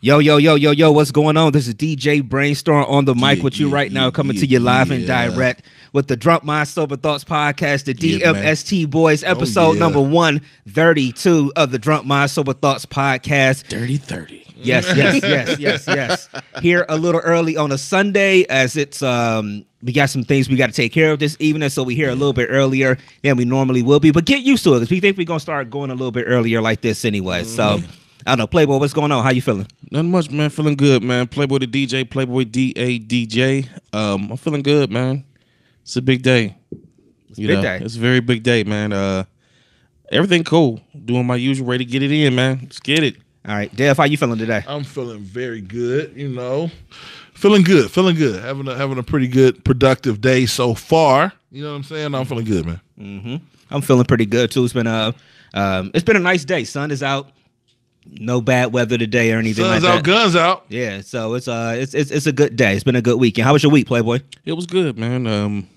Yo, what's going on? This is DJ Brainstorm on the mic with you right now, coming to you live and direct with the Drunk Mind Sober Thoughts podcast, the DMST Boys, episode number 132 of the Drunk Mind Sober Thoughts podcast. Dirty 30. Yes. Here a little early on a Sunday, as it's we got some things we got to take care of this evening, so we here a little bit earlier than we normally will be. But get used to it, because we think we're gonna start going a little bit earlier like this anyway. So I don't know, Playboy, what's going on? How you feeling? Nothing much, man. Feeling good, man. Playboy the DJ, Playboy DADJ. I'm feeling good, man. It's a big day. It's a big day. It's a very big day, man. Everything cool. Doing my usual, ready to get it in, man. Let's get it. All right, Dev, how you feeling today? I'm feeling very good, Feeling good. Having a pretty good, productive day so far. You know what I'm saying? I'm feeling good, man. Mm-hmm. I'm feeling pretty good too. It's been a nice day. Sun is out. No bad weather today or anything Sun's like that. out, guns out. Yeah, so it's a good day. It's been a good weekend. How was your week, Playboy? It was good, man.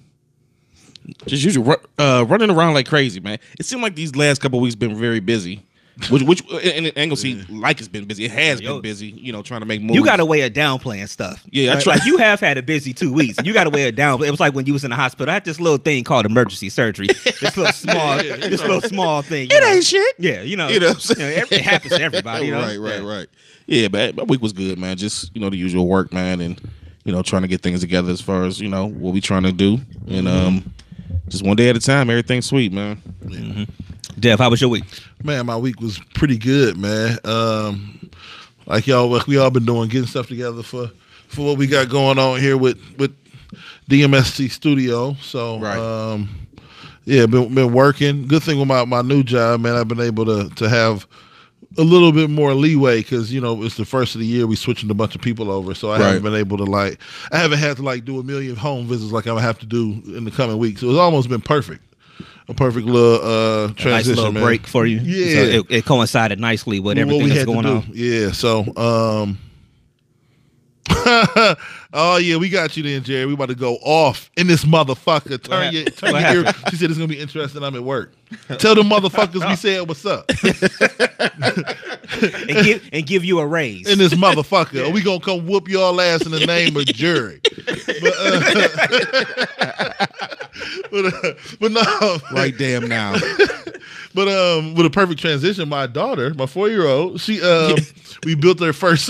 Just usual running around like crazy, man. It seemed like these last couple of weeks been very busy. Which and ain't gonna see like it's been busy. It has been busy, trying to make moves. You got a way of downplaying stuff. Yeah, right? I try. Like you have had a busy 2 weeks. You got a way of downplaying. It was like when you was in the hospital. I had this little thing called emergency surgery. This little small thing. It ain't shit. Yeah, it happens to everybody. Right. Yeah, but my week was good, man. Just the usual work, man, and trying to get things together as far as what we trying to do, and just one day at a time. Everything's sweet, man. Mm-hmm. Dev, how was your week? Man, my week was pretty good, man. Like we all been doing, getting stuff together for what we got going on here with DMST Studio. So, right. Been working. Good thing with my new job, man. I've been able to have a little bit more leeway because it's the first of the year. We switching a bunch of people over, so I haven't been able to I haven't had to do a million home visits like I'm gonna have to do in the coming weeks. So it's almost been perfect. A perfect little transition, nice little break for you. Yeah, so it coincided nicely with everything that's going on. Yeah, so oh yeah, we got you then, Jerry. We about to go off in this motherfucker. Turn your ear. She said it's gonna be interesting. I'm at work. Tell the motherfuckers we said what's up. and give you a raise. In this motherfucker. Or we gonna come whoop y'all ass in the name of Jerry. But no. Right damn now. But with a perfect transition, my daughter, my 4-year-old, she we built her first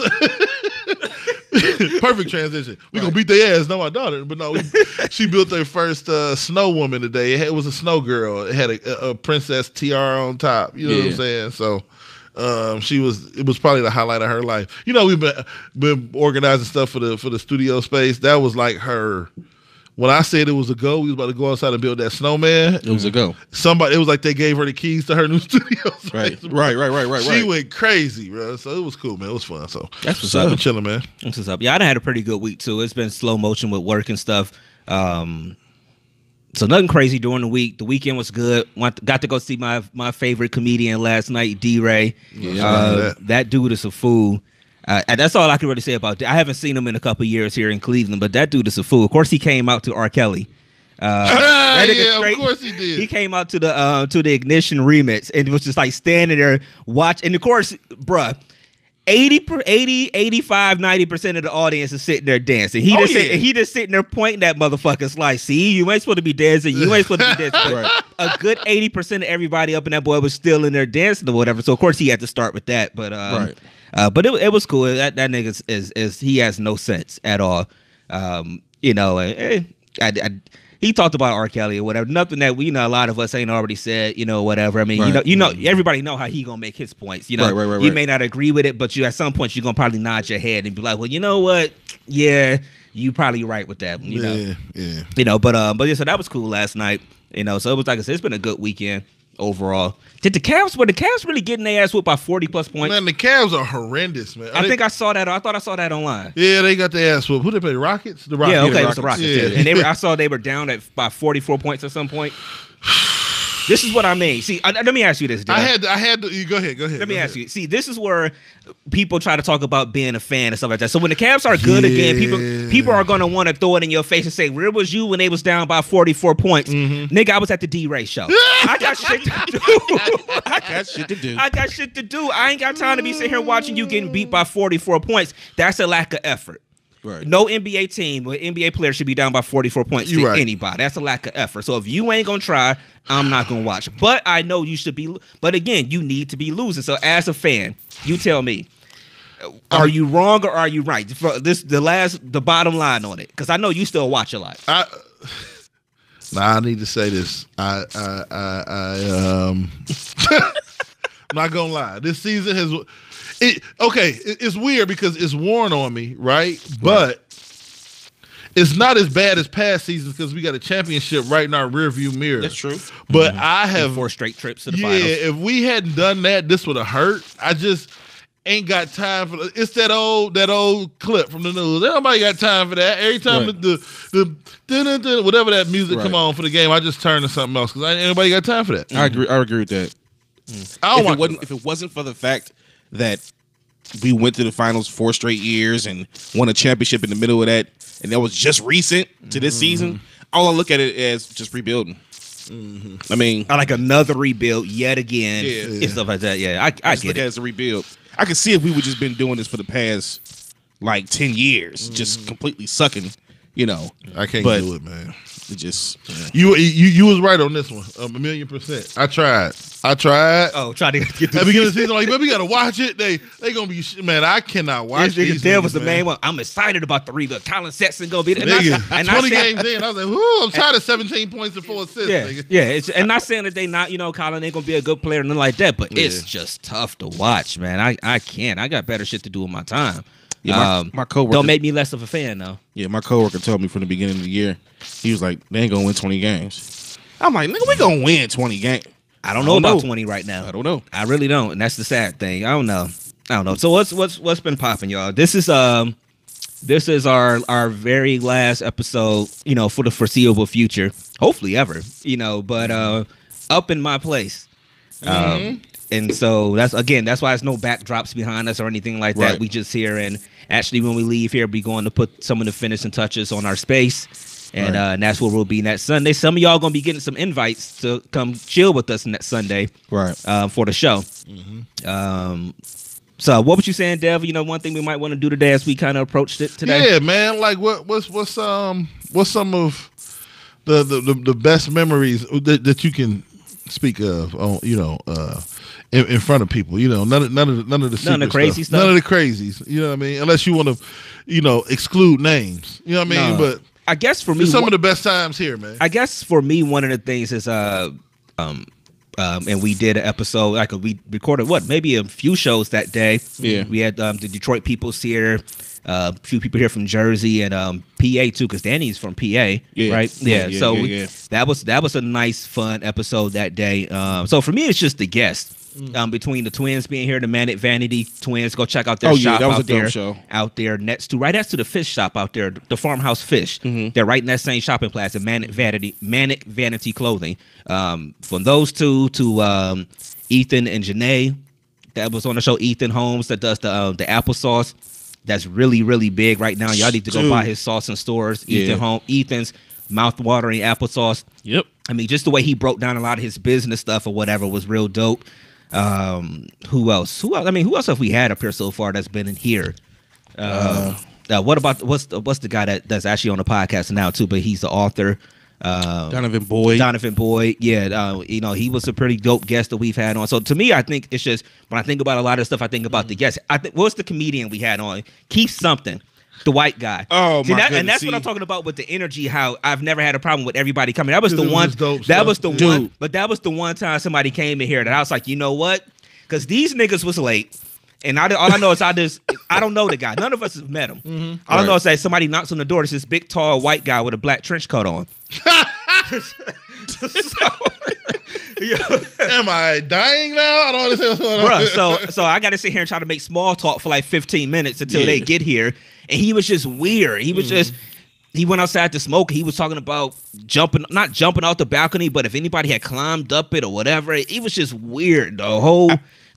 perfect transition. We gonna beat their ass, not my daughter, but no, she built their first snow woman today. It was a snow girl. It had a princess tiara on top. You know what I'm saying? So it was probably the highlight of her life. We've been organizing stuff for the studio space. That was like her. When I said it was a go, we was about to go outside and build that snowman. It was a go. It was like they gave her the keys to her new studio space. Right. She went crazy, bro. So it was cool, man. It was fun. So that's what's up. I've been chilling, man. That's what's up. Yeah, I done had a pretty good week too. It's been slow motion with work and stuff. So nothing crazy during the week. The weekend was good. Got to go see my favorite comedian last night, D-Ray. Yeah, that dude is a fool. And that's all I can really say about it. I haven't seen him in a couple of years here in Cleveland, but that dude is a fool. Of course, he came out to R. Kelly. Of course he did. He came out to the Ignition remix and was just like standing there watching. And of course, bruh, 85, 90% of the audience is sitting there dancing. He just sitting there pointing at motherfuckers like, see, you ain't supposed to be dancing. You ain't supposed to be dancing. Right. A good 80% of everybody up in that boy was still in there dancing or whatever. So of course he had to start with that. But right. But it was cool. That nigga is he has no sense at all. He talked about R. Kelly or whatever. Nothing that a lot of us ain't already said. Whatever. I mean, right. Everybody know how he gonna make his points. Right. You may not agree with it, but at some point you're gonna probably nod your head and be like, well, you know what? Yeah, you probably right with that. Yeah. But yeah, so that was cool last night. So it was like I said, it's been a good weekend overall. Were the Cavs really getting their ass whooped by 40+ points? Man, the Cavs are horrendous, man. I think I saw that. I thought I saw that online. Yeah, they got their ass whooped. Who they play? The Rockets? Yeah, okay, it was the Rockets. Yeah. And I saw they were down by 44 points at some point. This is what I mean. See, let me ask you this, Dale. I had to. Go ahead. Let me ask you. See, this is where people try to talk about being a fan and stuff like that. So when the Cavs are good again, people are going to want to throw it in your face and say, "Where was you when they was down by 44 points?" Nigga, I was at the D-Ray show. I got shit to do. I got shit to do. I ain't got time to be sitting here watching you getting beat by 44 points. That's a lack of effort. Right. No NBA team or NBA player should be down by 44 points to anybody. That's a lack of effort. So if you ain't gonna try, I'm not gonna watch. But I know you should be. But again, you need to be losing. So as a fan, you tell me, are you wrong or are you right? The bottom line on it, because I know you still watch a lot. I need to say this. I'm not gonna lie. This season has. It's weird because it's worn on me, right? But it's not as bad as past seasons because we got a championship right in our rearview mirror. That's true. But I have 4 straight trips to the finals. Yeah, if we hadn't done that, this would have hurt. I just ain't got time for it's that old clip from the news. Nobody got time for that. Every time the whatever that music come on for the game, I just turn to something else because ain't nobody got time for that. I agree with that. If it wasn't for the fact that we went to the finals 4 straight years and won a championship in the middle of that, and that was just recent to this season, all I look at it as just rebuilding. I mean, I like another rebuild yet again and stuff like that. Yeah, I get it as a rebuild. I could see if we would just been doing this for the past like 10 years, just completely sucking. I can't do it, man. It just you was right on this one, 1,000,000%. I tried. Oh, try to get the beginning of the season. Like, we gotta watch it. They gonna be man. I cannot watch. This nigga was the main one. I'm excited about the rebuild. Colin Sexton gonna be there. And 20 games in, I was like, "Whoo!" I'm tired of 17 points and 4 assists. Yeah. And not saying that they not, Colin ain't gonna be a good player or nothing like that, but it's just tough to watch, man. I can't. I got better shit to do with my time. Yeah, my coworker don't make me less of a fan though. Yeah, my coworker told me from the beginning of the year, he was like, "They ain't gonna win 20 games." I'm like, "Nigga, we gonna win 20 games." I don't know about 20 right now. I don't know. I really don't, and that's the sad thing. I don't know. So what's been popping, y'all? This is our very last episode, for the foreseeable future, hopefully ever, But up in my place, and so that's why there's no backdrops behind us or anything like that. We just here, and actually when we leave here, we're going to put some of the finishing touches on our space. And that's where we'll be next Sunday. Some of y'all gonna be getting some invites to come chill with us next Sunday, for the show. So what was you saying, Dev? One thing we might want to do today as we kind of approached it today. Yeah, man. Like, what's some of the best memories that you can speak of on in front of people? None of the crazy stuff. None of the crazies. You know what I mean? Unless you want to exclude names. You know what I mean? But I guess for me, some of the best times here, man. I guess for me, one of the things is, and we did an episode, we recorded maybe a few shows that day. Yeah, we had the Detroit People's here, a few people here from Jersey and PA too, because Danny's from PA, right? Yeah. That was a nice, fun episode that day. So for me, it's just the guest. Between the twins being here, the Manic Vanity twins, go check out their shop that was out there. Show. Out there next to the fish shop out there, the Farmhouse Fish. They're right in that same shopping plaza, Manic Vanity Clothing. From those two to Ethan and Janae, that was on the show. Ethan Holmes that does the applesauce. That's really, really big right now. Y'all need to go buy his sauce in stores. Ethan's mouth-watering applesauce. Yep. I mean, just the way he broke down a lot of his business stuff or whatever was real dope. Who else? I mean, who else have we had up here so far that's been in here? What about what's the guy that's actually on the podcast now too? But he's the author. Donovan Boyd. Yeah. He was a pretty dope guest that we've had on. So to me, I think it's just when I think about a lot of stuff, I think about the guests. I think what's the comedian we had on? Keith something. The white guy. Oh, my goodness. And that's what I'm talking about with the energy. How I've never had a problem with everybody coming. That was the one. But that was the one time somebody came in here that I was like, you know what? Because these niggas was late, and all I know is I don't know the guy. None of us have met him. All I know is that somebody knocks on the door. There's this big, tall white guy with a black trench coat on. Am I dying now? I don't understand what's going on. Bruh, so I got to sit here and try to make small talk for like 15 minutes until they get here. And he was just weird. He was just, he went outside to smoke. He was talking about not jumping off the balcony, but if anybody had climbed up it or whatever. It was just weird. The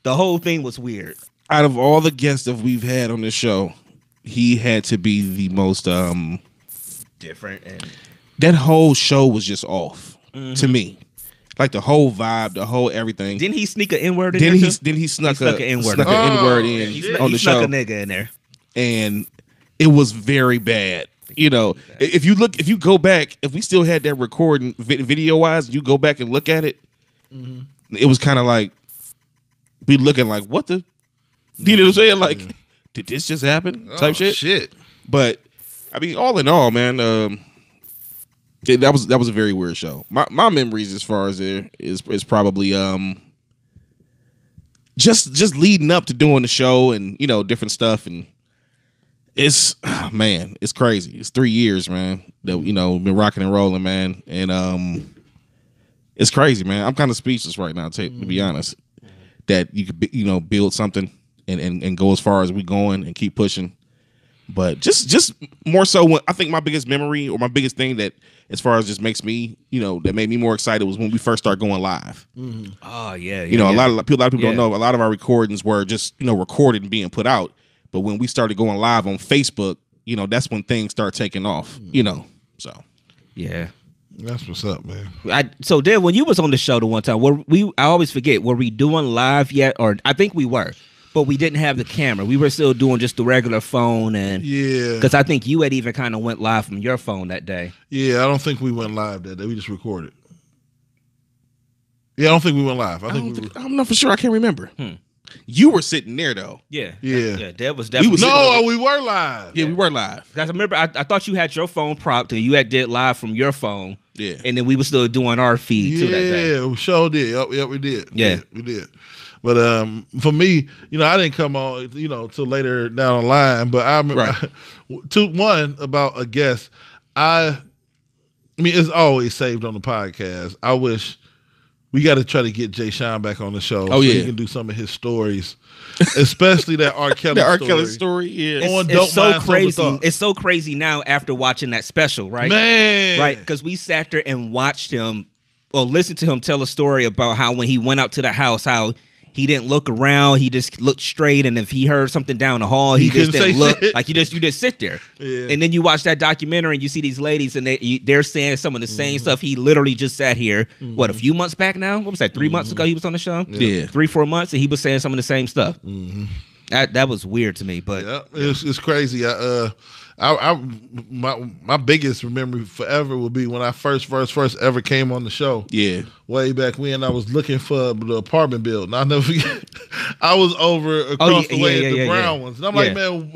whole thing was weird. Out of all the guests that we've had on this show, he had to be the most different, and that whole show was just off to me. Like the whole vibe, the whole everything. Didn't he sneak an N-word in then there? Then he snuck an N-word. In on the show. Snuck a nigga in there, and it was very bad. You know, if you go back, if we still had that recording video wise, you go back and look at it, it was kind of like be looking like what the, you know what I'm saying? Like, did this just happen? Type shit. But I mean, all in all, man, that was a very weird show. My memories as far as there is probably just leading up to doing the show and you know different stuff, and it's crazy. It's 3 years, man, that you know been rocking and rolling, man, and it's crazy, man. I'm kind of speechless right now, to be honest, that you could build something and go as far as we going and keep pushing. But just more so, I think my biggest memory or my biggest thing that, as far as just makes me, that made me more excited was when we first started going live. Oh yeah, a lot of people don't know. A lot of our recordings were just recorded and being put out. But when we started going live on Facebook, that's when things start taking off. So yeah, that's what's up, man. So then, when you was on the show the one time, I always forget, were we doing live yet? Or I think we were. But we didn't have the camera. We were still doing just the regular phone, and because I think you had even kind of went live from your phone that day. Yeah, I don't think we went live that day. We just recorded. Yeah, I don't think we went live. I'm not for sure. I can't remember. You were sitting there though. Yeah. That was definitely. We were live. Yeah, we were live. Because I remember, I thought you had your phone propped, and you did live from your phone. Yeah, and then we were still doing our feed too that day. Yeah, we sure did. Yep, we did. Yeah, we did. But for me, I didn't come on, till later down the line. But I remember one about a guest. I mean, it's always saved on the podcast. I wish we got to try to get Jay Sean back on the show so he can do some of his stories, especially that R. Kelly story. Yeah, it's so crazy. It's so crazy now after watching that special, right? Man, right? Because we sat there and watched him, or listened to him tell a story about how when he went out to the house, how he didn't look around. He just looked straight, and if he heard something down the hall, he just didn't look. Like you just sit there. Yeah. And then you watch that documentary, and you see these ladies, and they're saying some of the same stuff. He literally just sat here. What, a few months back now? What was that? 3 months ago he was on the show. Yeah, 3-4 months, and he was saying some of the same stuff. That was weird to me, but it's crazy. My biggest memory forever will be when I first ever came on the show. Yeah, way back when I was looking for the apartment building. I'll never forget. I was over across the way at the brown ones, and I'm like, man,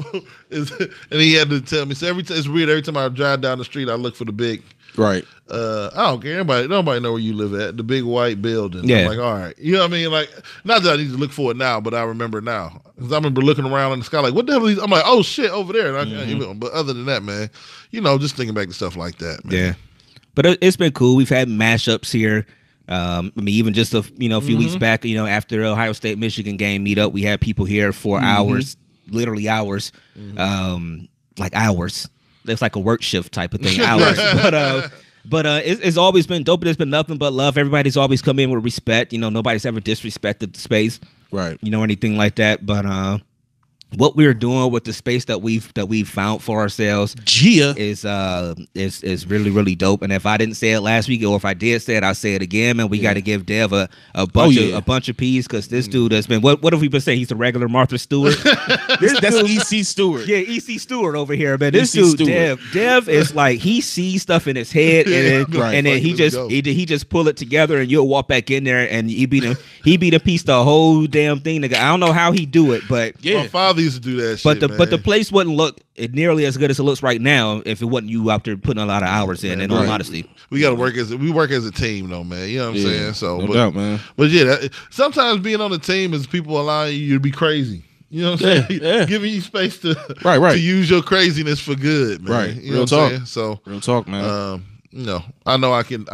and he had to tell me. So it's weird. Every time I drive down the street, I look for the big. Right. I don't care. Nobody know where you live at. The big white building. Yeah. I'm like, all right. You know what I mean? Like, not that I need to look for it now, but I remember now. Because I remember looking around in the sky like, what the hell is these? I'm like, oh, shit, over there. And but other than that, man, just thinking back to stuff like that, man. Yeah. But it's been cool. We've had mashups here. I mean, even just a few weeks back, after the Ohio State Michigan game meetup, we had people here for hours, literally hours, like hours. It's like a work shift type of thing, hours. But it's always been dope. There's been nothing but love. Everybody's always come in with respect. Nobody's ever disrespected the space, right? Anything like that. But what we're doing with the space that we've found for ourselves, is really, really dope. And if I didn't say it last week, or if I did say it, I'll say it again. Man, we got to give Dev a bunch of peas, because this dude has been what have we been saying? He's a regular Martha Stewart. That's EC Stewart. Yeah, EC Stewart over here, man. This dude Dev is like, he sees stuff in his head, and then he just pull it together, and you'll walk back in there, and he be the piece the whole damn thing. I don't know how he do it, but my father used to do that shit, but the place wouldn't look nearly as good as it looks right now if it wasn't you out there putting a lot of hours in. In all honesty, we work as a team, though, man. You know what I'm saying? So, no doubt, man. But yeah, sometimes being on a team is people allowing you to be crazy. You know what I'm saying? Yeah. Giving you space to right to use your craziness for good, man. Right. You know what I'm saying? So real talk, man. I know I can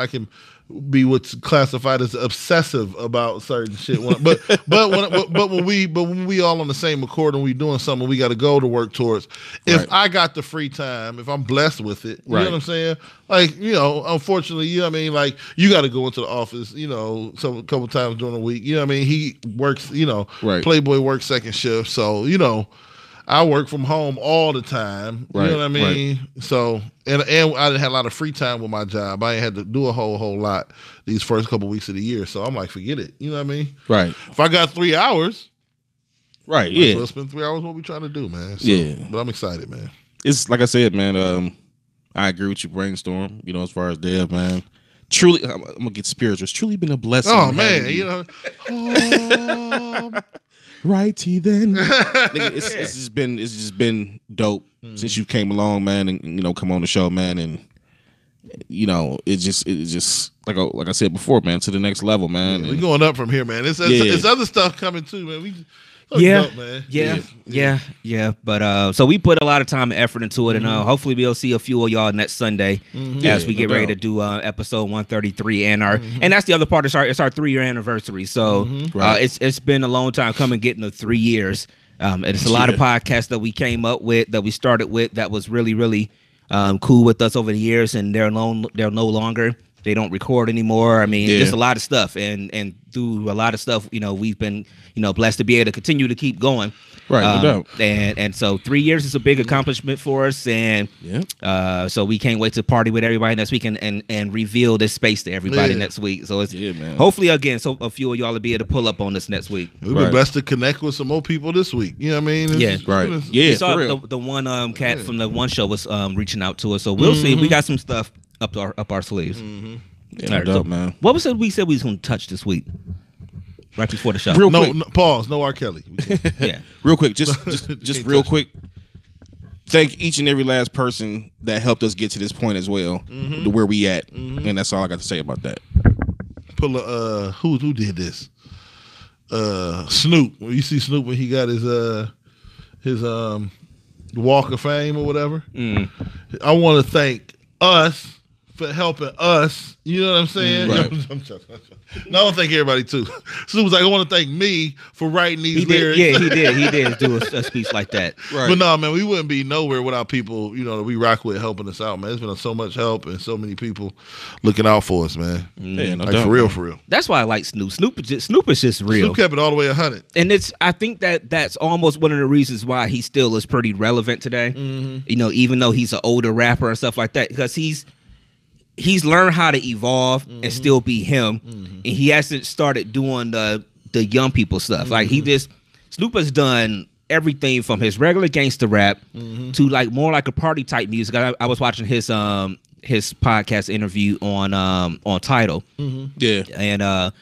be what's classified as obsessive about certain shit. But when we all on the same accord and we doing something we got to go to work towards. If I got the free time, if I'm blessed with it, you know what I'm saying? Like, unfortunately, you know what I mean? Like, you got to go into the office, a couple times during the week. You know what I mean? He works, Playboy works second shift. So, I work from home all the time. You know what I mean? So, and I didn't have a lot of free time with my job. I ain't had to do a whole lot these first couple weeks of the year. So I'm like, forget it. You know what I mean? Right. If I got 3 hours, yeah. I'll spend 3 hours what we trying to do, man. So, but I'm excited, man. It's like I said, man. I agree with you, Brainstorm. As far as Dev, man. Truly, I'm gonna get spiritual. It's truly been a blessing. Oh man, righty then. Nigga, it's just been dope since you came along, man, and come on the show, man, and it's just like I said before, man, to the next level, man. We're going up from here, man. It's other stuff coming too, man. Dope, man. Yeah. But so we put a lot of time and effort into it, and hopefully we'll see a few of y'all next Sunday as we get ready to do episode 133, and and that's the other part. It's our 3-year anniversary. So it's been a long time coming, getting to 3 years. And it's a lot of podcasts that we came up with, that we started with, that was really, really cool with us over the years, and they're no longer. They don't record anymore. I mean, just a lot of stuff, and through a lot of stuff, we've been, blessed to be able to continue to keep going. Right, no doubt. And so 3 years is a big accomplishment for us, and so we can't wait to party with everybody next week and reveal this space to everybody next week. So it's hopefully again, so a few of y'all will be able to pull up on this next week. We'll be best to connect with some more people this week. You know what I mean? You saw the one cat from the one show was reaching out to us, so we'll see. We got some stuff up our sleeves. Yeah, no doubt, man. What was it we said we was going to touch this week? Right before the show. Pause. No R. Kelly. Real quick, just real quick. Thank each and every last person that helped us get to this point as well, to where we at, and that's all I got to say about that. Who did this? Snoop. When you see Snoop when he got his Walk of Fame or whatever, I want to thank us for helping us. You know what I'm saying? Right. No, I don't thank everybody too. Snoop was like, I want to thank me for writing these lyrics. He did do a speech like that. Right. But no, man, we wouldn't be nowhere without people, that we rock with helping us out, man. There's been so much help and so many people looking out for us, man. Yeah, no like doubt, for real. That's why I like Snoop. Snoop is just real. Snoop kept it all the way 100. And I think that's almost one of the reasons why he still is pretty relevant today. Even though he's an older rapper and stuff like that, because he's learned how to evolve and still be him, and he hasn't started doing the young people stuff. Like Snoop has done everything from his regular gangster rap to like more like a party type music. I was watching his podcast interview on Tidal. Yeah, and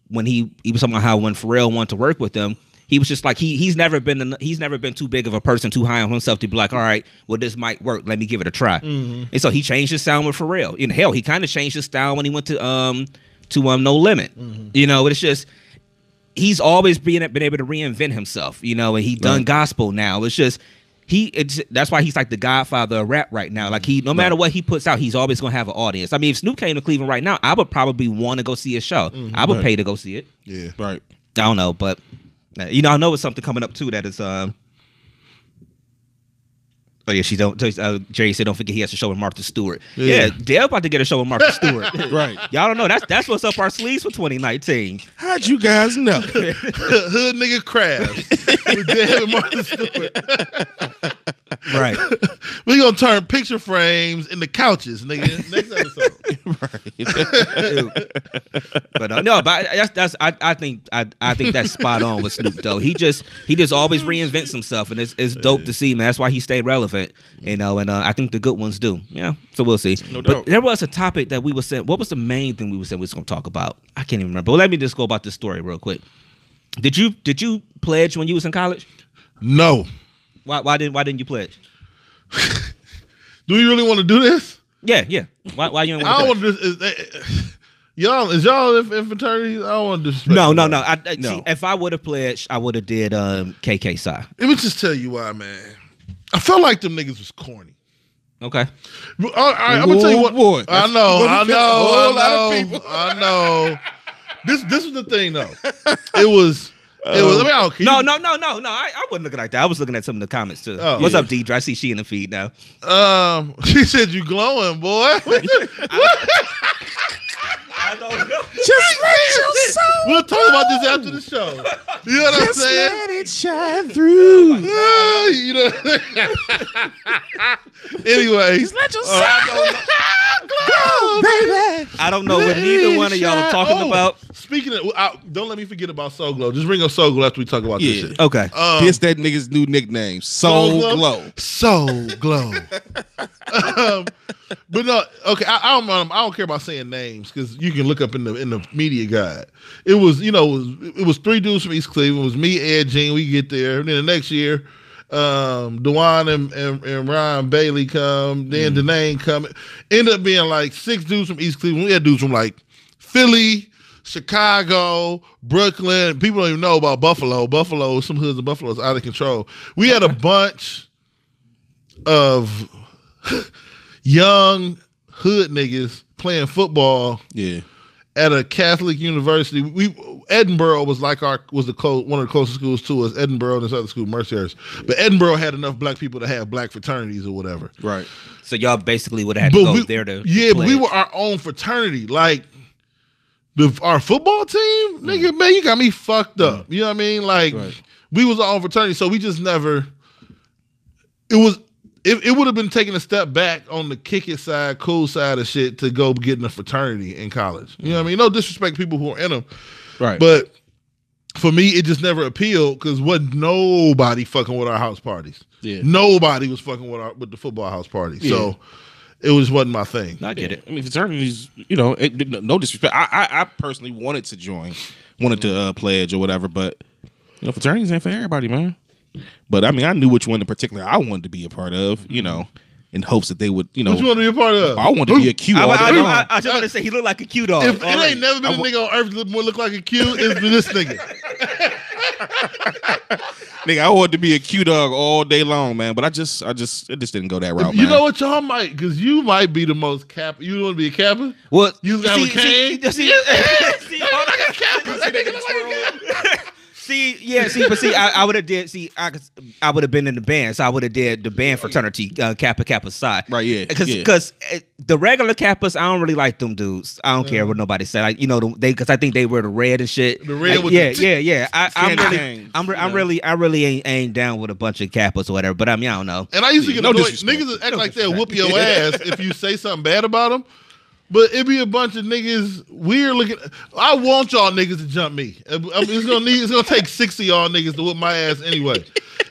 when he was talking about how when Pharrell wanted to work with him, he was just like he's never been too big of a person, too high on himself to be like, all right, well, this might work. Let me give it a try. And so he changed his sound with Pharrell. Hell, he kind of changed his style when he went to No Limit. It's just he's always been able to reinvent himself. And he done gospel now. It's just that's why he's like the godfather of rap right now. Like no matter what he puts out, he's always gonna have an audience. I mean, if Snoop came to Cleveland right now, I would probably want to go see his show. I would pay to go see it. Yeah, right. I don't know, but. I know it's something coming up too that is she don't. Jerry said, "Don't forget he has a show with Martha Stewart." Yeah, they're about to get a show with Martha Stewart. Right? Y'all don't know that's what's up our sleeves for 2019. How'd you guys know? Hood nigga crabs with Dev and Martha Stewart. Right. We gonna turn picture frames into couches, nigga. Next episode. But I think that's spot on with Snoop though. He just always reinvents himself, and it's dope to see, man. That's why he stayed relevant, and I think the good ones do. Yeah. So we'll see. No but doubt. there was a topic that we were saying. What was the main thing we were saying we was gonna talk about? I can't even remember. Well, let me just go about this story real quick. Did you pledge when you was in college? No. Why didn't you pledge? Do you really want to do this? Yeah. Why you don't want to? I don't want to do this. Y'all in fraternities? I don't want to disrespect. No. No. See, if I would have pledged, I would have did KK Psi. Let me just tell you why, man. I felt like them niggas was corny. Okay. All right, I'm gonna tell you what. Boy, I know. This was the thing though. It was. I mean, I don't care. No. I wasn't looking like that. I was looking at some of the comments too. What's up, Deidre? I see she in the feed now. She said you glowing, boy. I don't know. Just let your soul. We'll talk about this after the show. You know what I'm saying? Let it shine through. You know. Anyway, just let your soul glow, baby. I don't know what neither one of y'all are talking about. Speaking of, don't let me forget about Soul Glow. Just bring up Soul Glow after we talk about this shit. Okay. Here's that nigga's new nickname, Soul Glow. Soul Glow. But no, okay. I don't care about saying names because you can look up in the media guide. It was, it was 3 dudes from East Cleveland. It was me, Ed, Gene. We get there, and then the next year, Dewan and Ryan Bailey come. Then Denane come. Ended up being like 6 dudes from East Cleveland. We had dudes from like Philly, Chicago, Brooklyn. People don't even know about Buffalo. Buffalo, some hoods of Buffalo is out of control. We had a bunch of young hood niggas playing football. Yeah. At a Catholic university. Edinburgh was like one of the closest schools to us. Edinburgh and this other school, Mercyhurst. But Edinburgh had enough black people to have black fraternities or whatever. Right. So y'all basically would have had to go there to but we were our own fraternity. Like our football team, nigga, man, you got me fucked up. You know what I mean? Like we was our own fraternity, so we just never. It would have been taking a step back on the kick it side, cool side of shit to go get in a fraternity in college. You know what I mean? No disrespect to people who are in them. Right. But for me, it just never appealed because wasn't nobody fucking with our house parties. Yeah. Nobody was fucking with the football house party. Yeah. So it wasn't my thing. I get it. I mean, fraternities, no disrespect. I personally wanted to join, pledge or whatever, but fraternities ain't for everybody, man. But I mean, I knew which one in particular I wanted to be a part of, in hopes that they would, Which one to be a part of? I wanted to be a Q. I just want to say he looked like a Q dog. If it ain't never been a nigga on earth that look like a Q, it's been this nigga. Nigga, I wanted to be a Q dog all day long, man. But it just didn't go that route. You know what, y'all might, because you might be the most cap. You want to be a capper? What? You got a cane? I would have did. I would have been in the band, so I would have did the band fraternity, Kappa side. Right, yeah. Because the regular Kappas, I don't really like them dudes. I don't care what nobody said. Like, because I think they wear the red and shit. The red with yeah. I really ain't down with a bunch of Kappas or whatever. But I mean, I don't know. And I used to get annoyed. Niggas act like they'll whoop your ass if you say something bad about them. But it be a bunch of niggas weird looking. I want y'all niggas to jump me. It's gonna take 6 of y'all niggas to whip my ass anyway.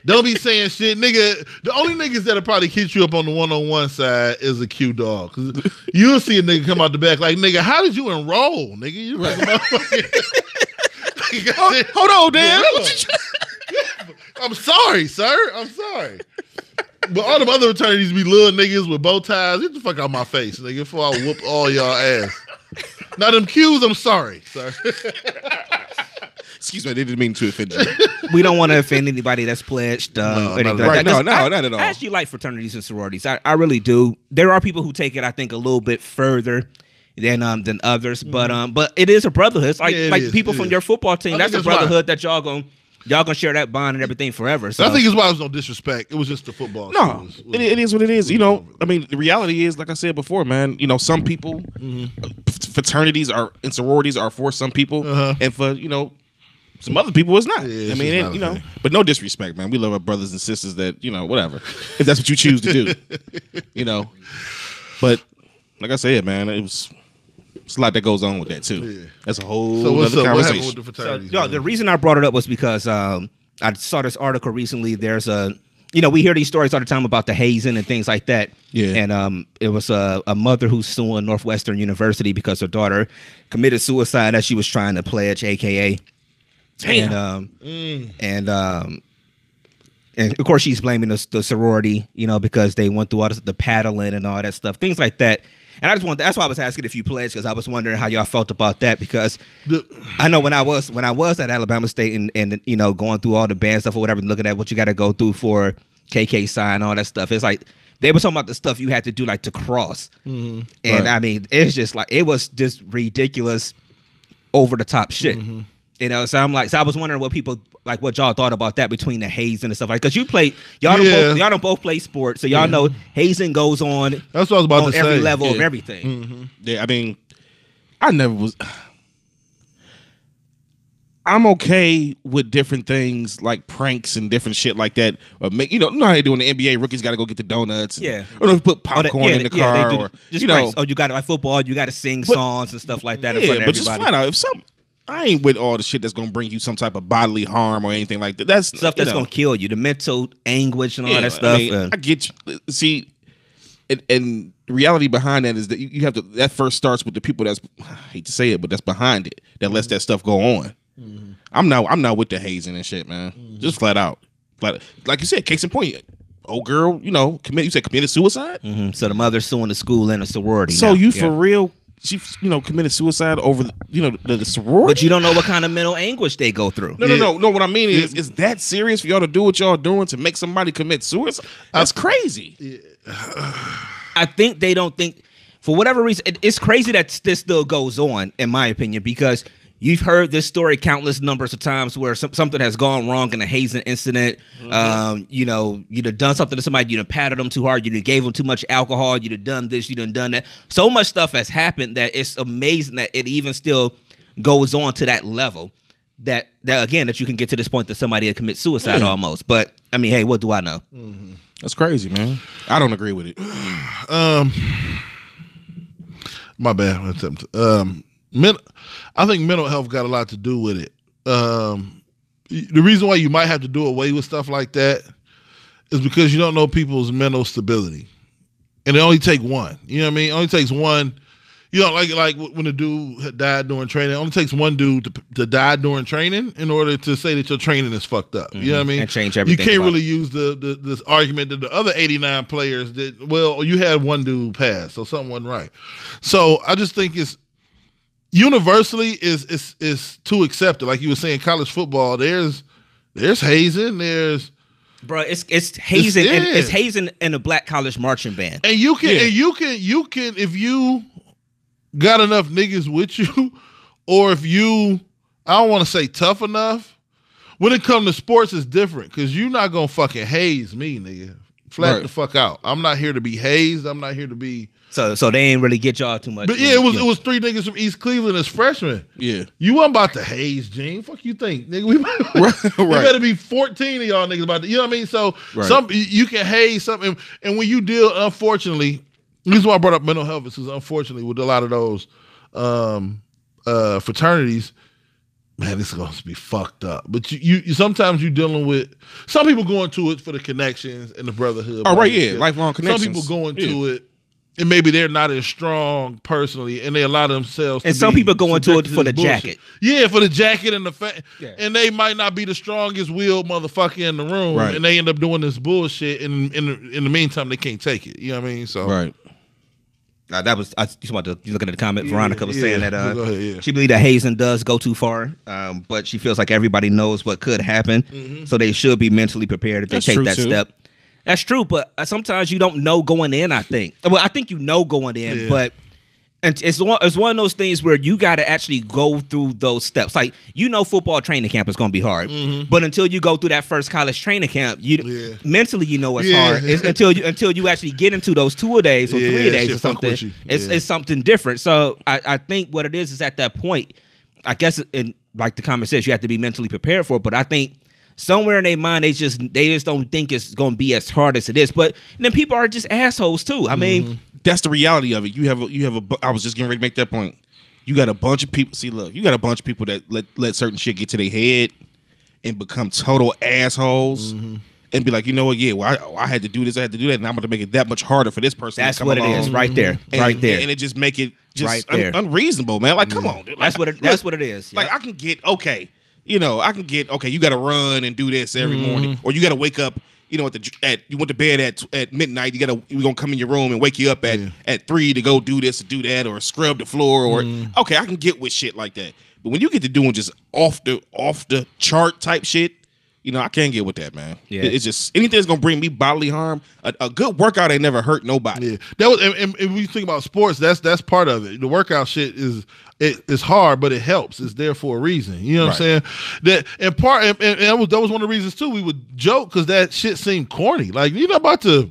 Don't be saying shit, nigga. The only niggas that'll probably hit you up on the 1-on-1 side is a Q dog. Cause you'll see a nigga come out the back like, nigga, how did you enroll, nigga? You like a motherfucker. Hold on, Dan. I'm sorry, sir. I'm sorry. But all them other fraternities be little niggas with bow ties. Get the fuck out my face, nigga, before I whoop all y'all ass. Now them Qs, I'm sorry, sir. Excuse me, I didn't mean to offend you. We don't want to offend anybody that's pledged. Not at all. I actually like fraternities and sororities. I really do. There are people who take it, I think, a little bit further than others. But it is a brotherhood. It's like people from your football team. That's a brotherhood that y'all gonna share that bond and everything forever. So I think it's why it was no disrespect. It was just the football. No, it is what it is. I mean, the reality is, like I said before, man. Some people, fraternities and sororities are for some people, and for some other people it's not. Yeah, I mean, but no disrespect, man. We love our brothers and sisters that whatever, if that's what you choose to do, But like I said, man, it's a lot that goes on with that too. Yeah. That's a whole other conversation. What happened with the fraternities? The reason I brought it up was because I saw this article recently. There's we hear these stories all the time about the hazing and things like that. Yeah. And it was a mother who's suing Northwestern University because her daughter committed suicide as she was trying to pledge, AKA. Damn. And of course she's blaming the sorority, because they went through all the paddling and all that stuff, things like that. And that's why I was asking if you pledged, because I was wondering how y'all felt about that, because I know when I was at Alabama State and going through all the band stuff or whatever, and looking at what you got to go through for KK sign, all that stuff, it's like they were talking about the stuff you had to do like to cross. And I mean, it's just like, it was just ridiculous, over the top shit. You know, so I'm like, so I was wondering what people like, what y'all thought about that between the hazing and stuff like, because y'all don't both play sports, so y'all know hazing goes on. That's what I was about to say. Every level of everything. Yeah, I mean, I never was. I'm okay with different things like pranks and different shit like that. Or you know how they do in the NBA. Rookies got to go get the donuts. Or put popcorn in the car. Or just pranks. You got to like football. You got to sing songs and stuff like that in front of everybody. Just flat out, if something. I ain't with all the shit that's gonna bring you some type of bodily harm or anything like that. That's stuff that's gonna kill you. The mental anguish and all that stuff. I get you. See, and the reality behind that is that you have to. That first starts with the people I hate to say it, but that's behind it that lets that stuff go on. I'm not with the hazing and shit, man. Just flat out. But like you said, case in point, old girl, committed suicide. So the mother's suing the school and a sorority. So for real. She, committed suicide over, the sorority. But you don't know what kind of mental anguish they go through. No. What I mean is that serious for y'all to do what y'all doing to make somebody commit suicide? That's crazy. I think they don't think, for whatever reason, it's crazy that this still goes on, in my opinion, because you've heard this story countless numbers of times where something has gone wrong in a hazing incident. You'd have done something to somebody, you'd have patted them too hard, you'd have gave them too much alcohol, you'd have done this, you'd have done that. So much stuff has happened that it's amazing that it even still goes on to that level. That again, that you can get to this point that somebody had commit suicide almost. But I mean, hey, what do I know? That's crazy, man. I don't agree with it. My bad. I think mental health got a lot to do with it. The reason why you might have to do away with stuff like that is because you don't know people's mental stability, and it only take one. You know what I mean? It only takes one. Like when a dude died during training, it only takes one dude to die during training in order to say that your training is fucked up. You know what I mean? And change everything. You can't really use this argument that the other 89 players did. Well, you had one dude pass, so something wasn't right. So I just think it's universally is too accepted. Like you were saying, college football, there's hazing, bro, it's hazing, and it's hazing in a black college marching band. And you can if you got enough niggas with you, or if you, I don't want to say tough enough. When it comes to sports, it's different because you're not gonna fucking haze me, nigga. Flat the fuck out. I'm not here to be hazed. I'm not here to be. So they ain't really get y'all too much. But yeah, it was three niggas from East Cleveland as freshmen. Yeah. You wasn't about to haze, Gene. Fuck you think, nigga. We better be 14 of y'all niggas about to, you know what I mean? So you can haze something, and when you deal, unfortunately, this is why I brought up mental health, because unfortunately with a lot of those fraternities, man, this is going to be fucked up. But you sometimes you're dealing with, some people go into it for the connections and the brotherhood. Oh, right, yeah, lifelong connections. Some people go into it, and maybe they're not as strong personally, and they allow themselves. And some people go into it for the jacket. Yeah, for the jacket and and they might not be the strongest willed motherfucker in the room, and they end up doing this bullshit. And in the meantime, they can't take it. You know what I mean? So right. That was you looking at the comment. Veronica was saying that go ahead, she believed that hazing does go too far, but she feels like everybody knows what could happen, so they should be mentally prepared if they take that step. That's true, but sometimes you don't know going in. I think. Well, I think you know going in, but it's one of those things where you got to actually go through those steps. Like football training camp is going to be hard, but until you go through that first college training camp, mentally it's hard. It's until you actually get into those 2 days or 3 days or something. It's something different. So I think what it is at that point, I guess, in like the comment says, you have to be mentally prepared for it. But I think somewhere in their mind, they just don't think it's going to be as hard as it is. But then people are just assholes too. I mean, that's the reality of it. You have a. I was just getting ready to make that point. You got a bunch of people. See, look, you got a bunch of people that let certain shit get to their head and become total assholes. And be like, you know what? Yeah, well, I had to do this, I had to do that, and I'm going to make it that much harder for this person. That's what it is, right there, right there, and it just make it just unreasonable, man. Like, come on, dude. Like, that's what it is. Like, I can get okay. You got to run and do this every morning, or you got to wake up. You went to bed at midnight. We're gonna come in your room and wake you up at 3 to go do this or do that, or scrub the floor, or okay, I can get with shit like that. But when you get to doing just off the chart type shit, I can't get with that, man. Yeah. It's just anything that's gonna bring me bodily harm. A good workout ain't never hurt nobody. Yeah, that was. And when you think about sports, that's part of it. The workout shit it's hard, but it helps. It's there for a reason. You know what I'm saying? That and that was one of the reasons too. We would joke because that shit seemed corny. Like you're not about to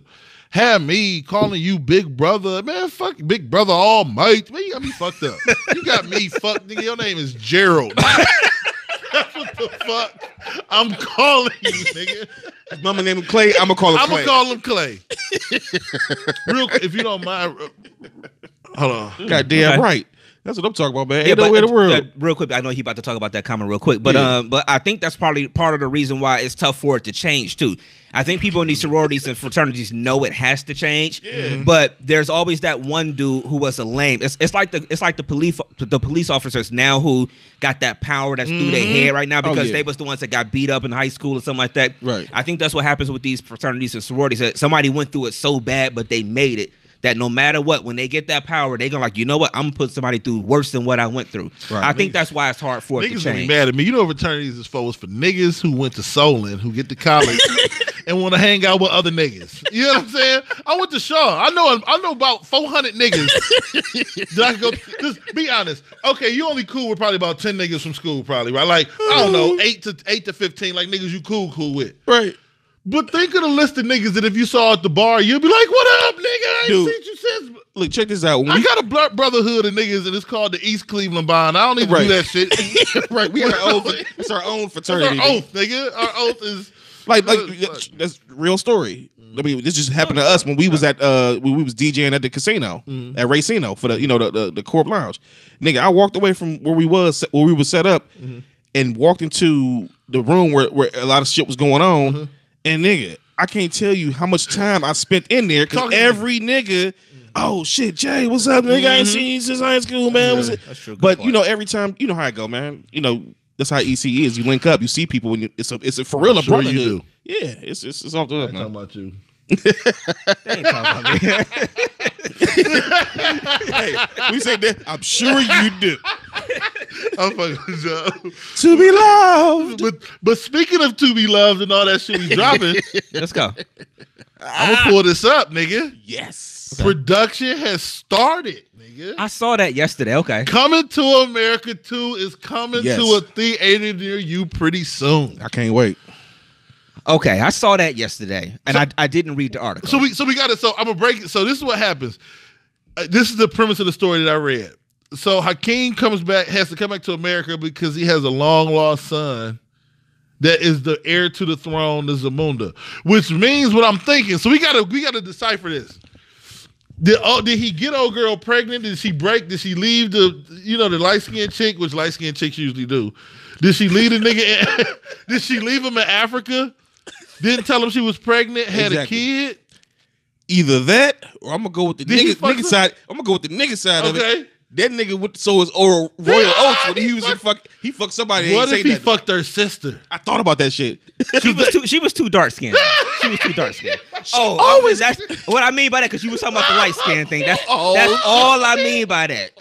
have me calling you big brother, man. Fuck big brother, all might. Man, you got me fucked up. You got me fucked, nigga. Your name is Gerald. That's what the fuck I'm calling you, nigga. His mama named him Clay. I'm gonna call him Clay. I'm gonna call him Clay. Real quick, if you don't mind. Hold on. Goddamn right. That's what I'm talking about, man. Yeah, Ain't no way in the world. Real quick, I know he about to talk about that comment real quick, but I think that's probably part of the reason why it's tough for it to change too. I think people in these sororities and fraternities know it has to change, but there's always that one dude who was a lame. It's like the police officers now who got that power that's through their head right now because they was the ones that got beat up in high school or something like that. Right. I think that's what happens with these fraternities and sororities. That somebody went through it so bad, but they made it. That no matter what, when they get that power, they gonna you know what? I'm gonna put somebody through worse than what I went through. Right. I think that's why it's hard for it to change. Niggas gonna be mad at me. You know, fraternities is for niggas who went to Solon, who get to college and want to hang out with other niggas. You know what I'm saying? I went to Shaw. I know about 400 niggas. That I can go. Just be honest. Okay, you only cool with probably about 10 niggas from school, probably right? Like I don't know, 8 to 15, like niggas you cool with, right? But think of the list of niggas that if you saw at the bar, you'd be like, "What up, nigga? I ain't seen you since." Look, check this out. I got a brotherhood of niggas, and it's called the East Cleveland Bond. I don't need to do that shit. Right, we got our own. It's our own fraternity. Our oath, nigga. Our oath is like that's real story. I mean, this just happened to us when we was at when we was DJing at the casino at Racino for the Corp Lounge. Nigga, I walked away from where we was set up and walked into the room where a lot of shit was going on. And nigga, I can't tell you how much time I spent in there because every nigga, oh shit, Jay, what's up, nigga? I ain't seen you since high school, man. Yeah, that's true. But point. Every time, you know how I go, man. That's how EC is. You link up, you see people when it's a for real brotherhood. You do. Yeah, it's off the hook, man. Talking about you. They ain't talking about me. Hey, we say that. I'm sure you do. I'm fucking with y'all. To be loved. But speaking of to be loved and all that shit we dropping, let's go. I'm gonna pull this up, nigga. Yes. Production has started, nigga. I saw that yesterday. Okay. Coming to America 2 is coming to a theater near you pretty soon. I can't wait. Okay, I saw that yesterday, and I didn't read the article. So we got it. So I'm gonna break it. So this is what happens. This is the premise of the story that I read. So Hakeem has to come back to America because he has a long lost son that is the heir to the throne, the Zamunda, which means what I'm thinking. So we gotta decipher this. Did he get old girl pregnant? Did she break? Did she leave the light skinned chick, which light skinned chicks usually do? Did she leave the nigga? Did she leave him in Africa? Didn't tell him she was pregnant, had a kid. Either that, or I'm gonna go with the nigga side. I'm gonna go with the nigga side of it. That nigga went so his royal oath when he was he fucked somebody. What if he fucked her sister? I thought about that shit. She was too dark skinned. She was too dark skinned. Oh, that's what I mean by that because you was talking about the light skin thing. That's all I mean by that.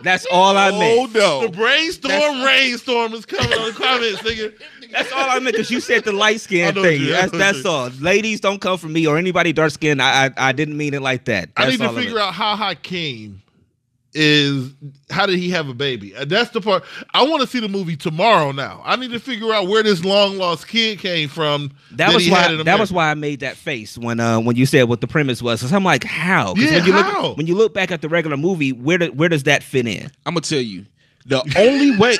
That's all I meant. Oh no, the rainstorm is coming on the comments, nigga. That's all I meant because you said the light skin thing. That's all. Ladies, don't come for me or anybody dark skinned. I didn't mean it like that. I need to figure out how Hakeem how did he have a baby? That's the part. I want to see the movie tomorrow now. I need to figure out where this long lost kid came from. That was why I made that face when you said what the premise was. Because I'm like, how? Yeah, when you look back at the regular movie, where does that fit in? I'm gonna tell you. The only way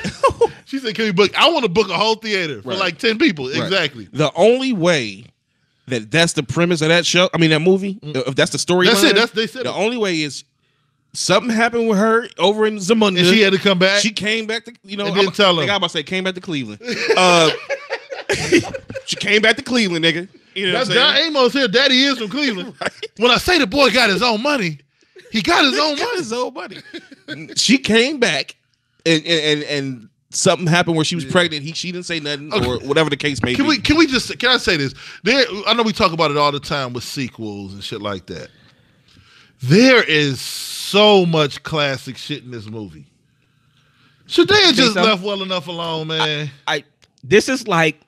she said, "Can we book? I want to book a whole theater for like 10 people." Right. Exactly. The only way that's the premise of that show. I mean, that movie. If that's the story, that's it. They said the only way is something happened with her over in Zamunda, and she had to come back. She came back to and didn't tell him. I about to say came back to Cleveland. She came back to Cleveland, nigga. You know that's John Amos here. Daddy is from Cleveland. Right. When I say the boy got his own money, he got his own money. She came back. And something happened where she was pregnant. She didn't say nothing or whatever the case may be. Can I say this? I know we talk about it all the time with sequels and shit like that. There is so much classic shit in this movie. Should they have just left well enough alone, man? This is like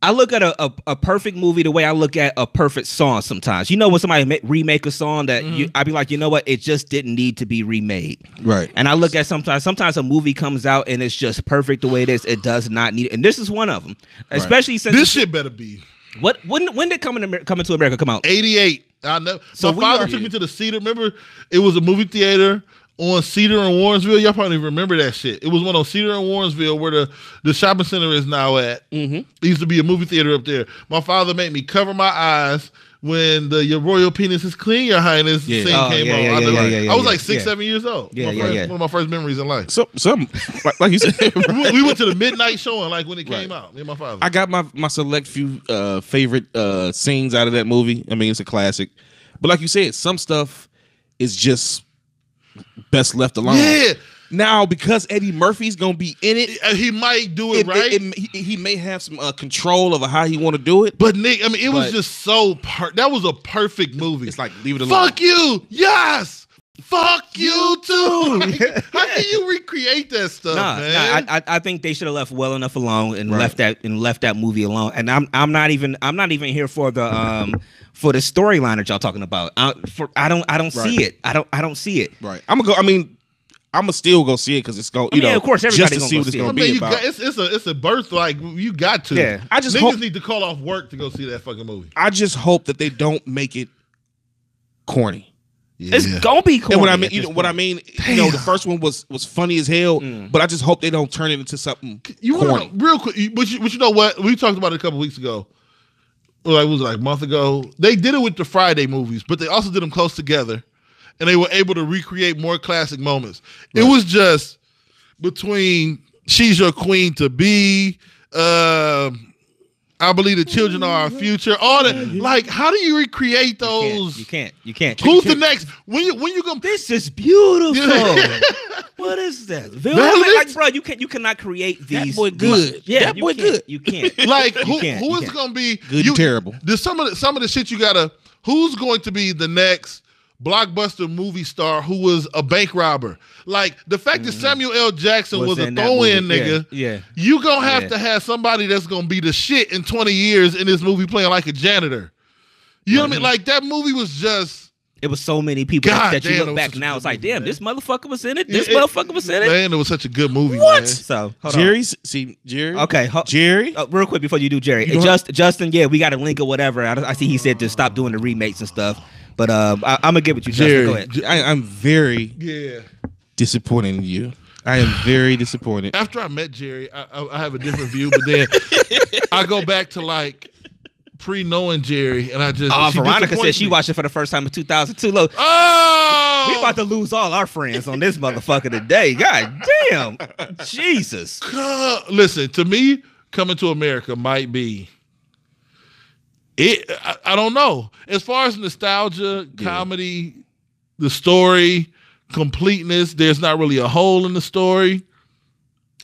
I look at a perfect movie the way I look at a perfect song sometimes. You know, when somebody remake a song that I'd be like, you know what? It just didn't need to be remade. Right. And I look at sometimes a movie comes out and it's just perfect the way it is. It does not need it. And this is one of them. Right. Especially since this shit better be. When did Coming to America come out? 88. I know. So my father took me to the Cedar. Remember, it was a movie theater on Cedar and Warrensville. Y'all probably remember that shit. It was one on Cedar and Warrensville where the shopping center is now at. Mm-hmm. There used to be a movie theater up there. My father made me cover my eyes when the Your Royal Penis is Clean, Your Highness scene came on. I was like 6-7 years old. One of my first memories in life. So like you said, we went to the midnight showing like when it came out. Me and my father. I got my select few favorite scenes out of that movie. I mean, it's a classic. But like you said, some stuff is just best left alone. Yeah. Now, because Eddie Murphy's gonna be in it, he might do it right. He may have some control over how he want to do it. But Nick, I mean, it was just so that was a perfect movie. It's like leave it alone. Fuck you, yes. Fuck you too. How can you recreate that stuff, man? I think they should have left well enough alone and left that movie alone. And I'm not even here for the storyline that y'all talking about. I don't see it. I don't see it. Right. I'm gonna still go see it because it's going. Of course, everybody just to see what it's gonna be about. It's a birth. Like you got to. Yeah. I just niggas need to call off work to go see that fucking movie. I just hope that they don't make it corny. Yeah. It's gonna be corny. And what I mean, the first one was funny as hell, but I just hope they don't turn it into something corny. Real quick, but you know what? We talked about it a couple weeks ago. Like it was like a month ago. They did it with the Friday movies, but they also did them close together, and they were able to recreate more classic moments. Right. It was just between She's Your Queen to Be, I Believe the Children Are Our Future. All that, like, how do you recreate those? You can't. Who's the next? When you gonna? This is beautiful. What is that? Like, bro, you cannot create these. That boy good. That boy good. You can't. Like, who is gonna be good? And terrible. There's some of the shit you gotta. Who's going to be the next blockbuster movie star who was a bank robber? Like the fact that Samuel L. Jackson was a throw-in nigga. Yeah. You gonna have to have somebody that's gonna be the shit in 20 years in this movie playing like a janitor. You know what I mean? Like that movie was just. It was so many people that you look back now. It's like, damn, this motherfucker was in it. This motherfucker was in it. Man, it was such a good movie. What? Man. So Jerry. Okay, Jerry. Real quick before you do Jerry, Justin. Yeah, we got a link or whatever. I see he said to stop doing the remakes and stuff. But I'm gonna give it to you, Justin. Go ahead. I'm very disappointed in you. I am very disappointed. After I met Jerry, I have a different view, but then I go back to like pre-knowing Jerry, and I just Veronica said she watched it for the first time in 2002. Look, we about to lose all our friends on this motherfucker today. God damn, Jesus. Listen, to me, Coming to America might be. I don't know. As far as nostalgia, comedy, the story, completeness, there's not really a hole in the story.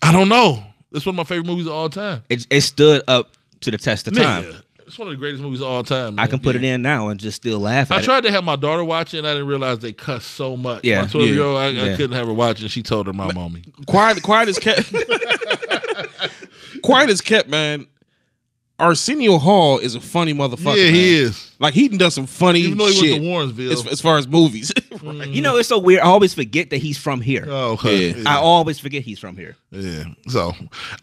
I don't know. It's one of my favorite movies of all time. It stood up to the test of time. It's one of the greatest movies of all time. Man. I can put it in now and just still laugh at it. I tried to have my daughter watch it, and I didn't realize they cuss so much. Yeah. My 12-year-old, I couldn't have her watch it. She told her mom on me. Quiet as kept. Quiet as kept, man. Arsenio Hall is a funny motherfucker. Yeah, he man. is. Like he done some funny Even though he shit. went to Warrensville. As far as movies. Right. You know, it's so weird. I always forget that he's from here. Oh, okay. Yeah. I always forget he's from here. Yeah. So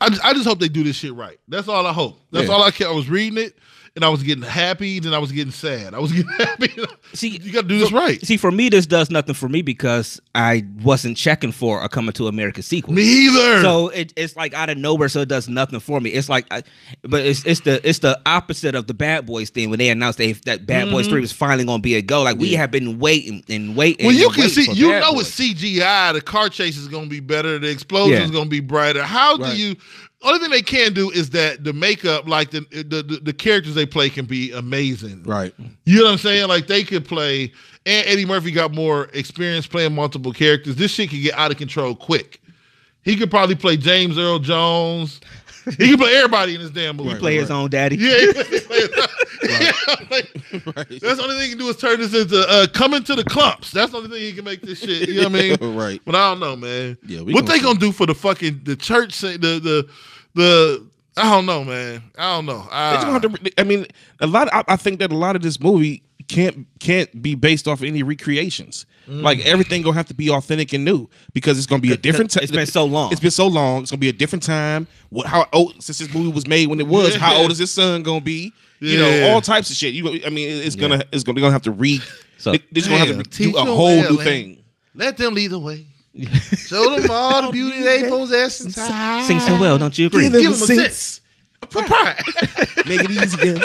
I just hope they do this shit right. That's all I hope. That's all I care. I was reading it. And I was getting happy, then I was getting sad. I was getting happy. See, you got to do this right. See, for me, this does nothing for me because I wasn't checking for a Coming to America sequel. Me either. So it's like out of nowhere, so it does nothing for me. It's like, but it's the opposite of the Bad Boys thing when they announced that Bad Boys 3 was finally going to be a go. Like we have been waiting and waiting. Well, you can see, it's CGI. The car chase is going to be better. The explosion is going to be brighter. How do you? Only thing they can do is that the makeup, like the characters they play, can be amazing. Right. You know what I'm saying? Like they could play, and Eddie Murphy got more experience playing multiple characters. This shit could get out of control quick. He could probably play James Earl Jones. He can play everybody in this damn movie. He play his own daddy. Yeah. That's the only thing he can do is turn this into Coming to the Clumps. That's the only thing he can make this shit. You know what I mean? Right. But I don't know, man. Yeah. What they gonna do for the church? I I don't know, man. I don't know. I mean, I think that a lot of this movie can't be based off of any recreations. Like everything gonna have to be authentic and new because it's gonna be a different time. It's been so long. It's been so long. It's gonna be a different time. How old since this movie was made when it was? How old is his son gonna be? You know, all types of shit. It's gonna have to they're just gonna have to do a whole new thing. Let them lead the way. Show them all the beauty they possess inside. Sing so well, don't you agree? Give them a sense of pride. Make it easy, girl.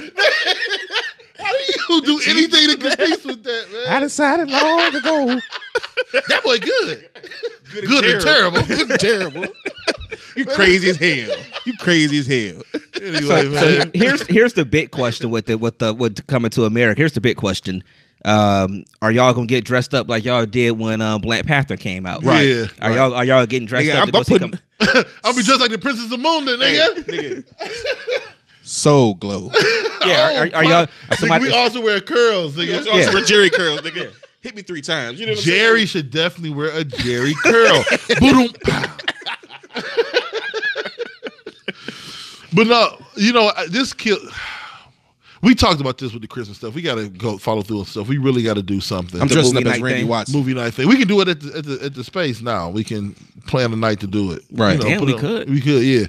How do you do anything to compete with that, man? I decided long ago. That boy good. Good and terrible. Good and terrible. You crazy as hell. Anyway, man. Here's the big question with coming to America. Here's the big question. Are y'all gonna get dressed up like y'all did when Black Panther came out? Right. Yeah. Are y'all getting dressed up? I'll be dressed like the Princess of Moon, then, nigga. Soul glow. Yeah. Are y'all? We also wear curls, nigga. Also wear Jerry curls, nigga. Hit me 3 times. You know what Jerry should definitely wear a Jerry curl. Boom. But no, this kill. We talked about this with the Christmas stuff. We got to go follow through and stuff. We really got to do something. I'm dressing up as Randy Watts. Movie night thing. We can do it at the space now. We can plan a night to do it. Right. We could. We could. Yeah.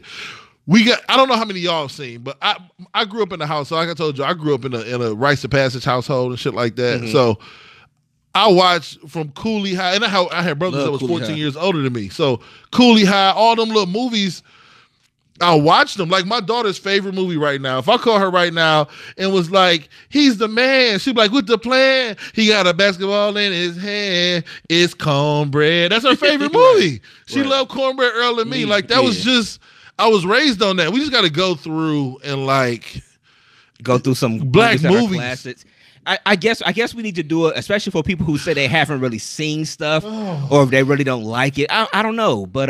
I don't know how many of y'all have seen, but I grew up in the house. So like I told you, I grew up in a rites of passage household and shit like that. Mm-hmm. So I watched from Cooley High, and I had brothers that was 14 years older than me. So Cooley High, all them little movies, I watched them. Like my daughter's favorite movie right now. If I call her right now and was like, he's the man, she'd be like, what's the plan? He got a basketball in his hand. It's cornbread. That's her favorite movie. She loved Cornbread Earl and me. Like that was just, I was raised on that. We just got to go through and go through some black movies. Classics. I guess we need to do it, especially for people who say they haven't really seen stuff or if they really don't like it. I don't know, but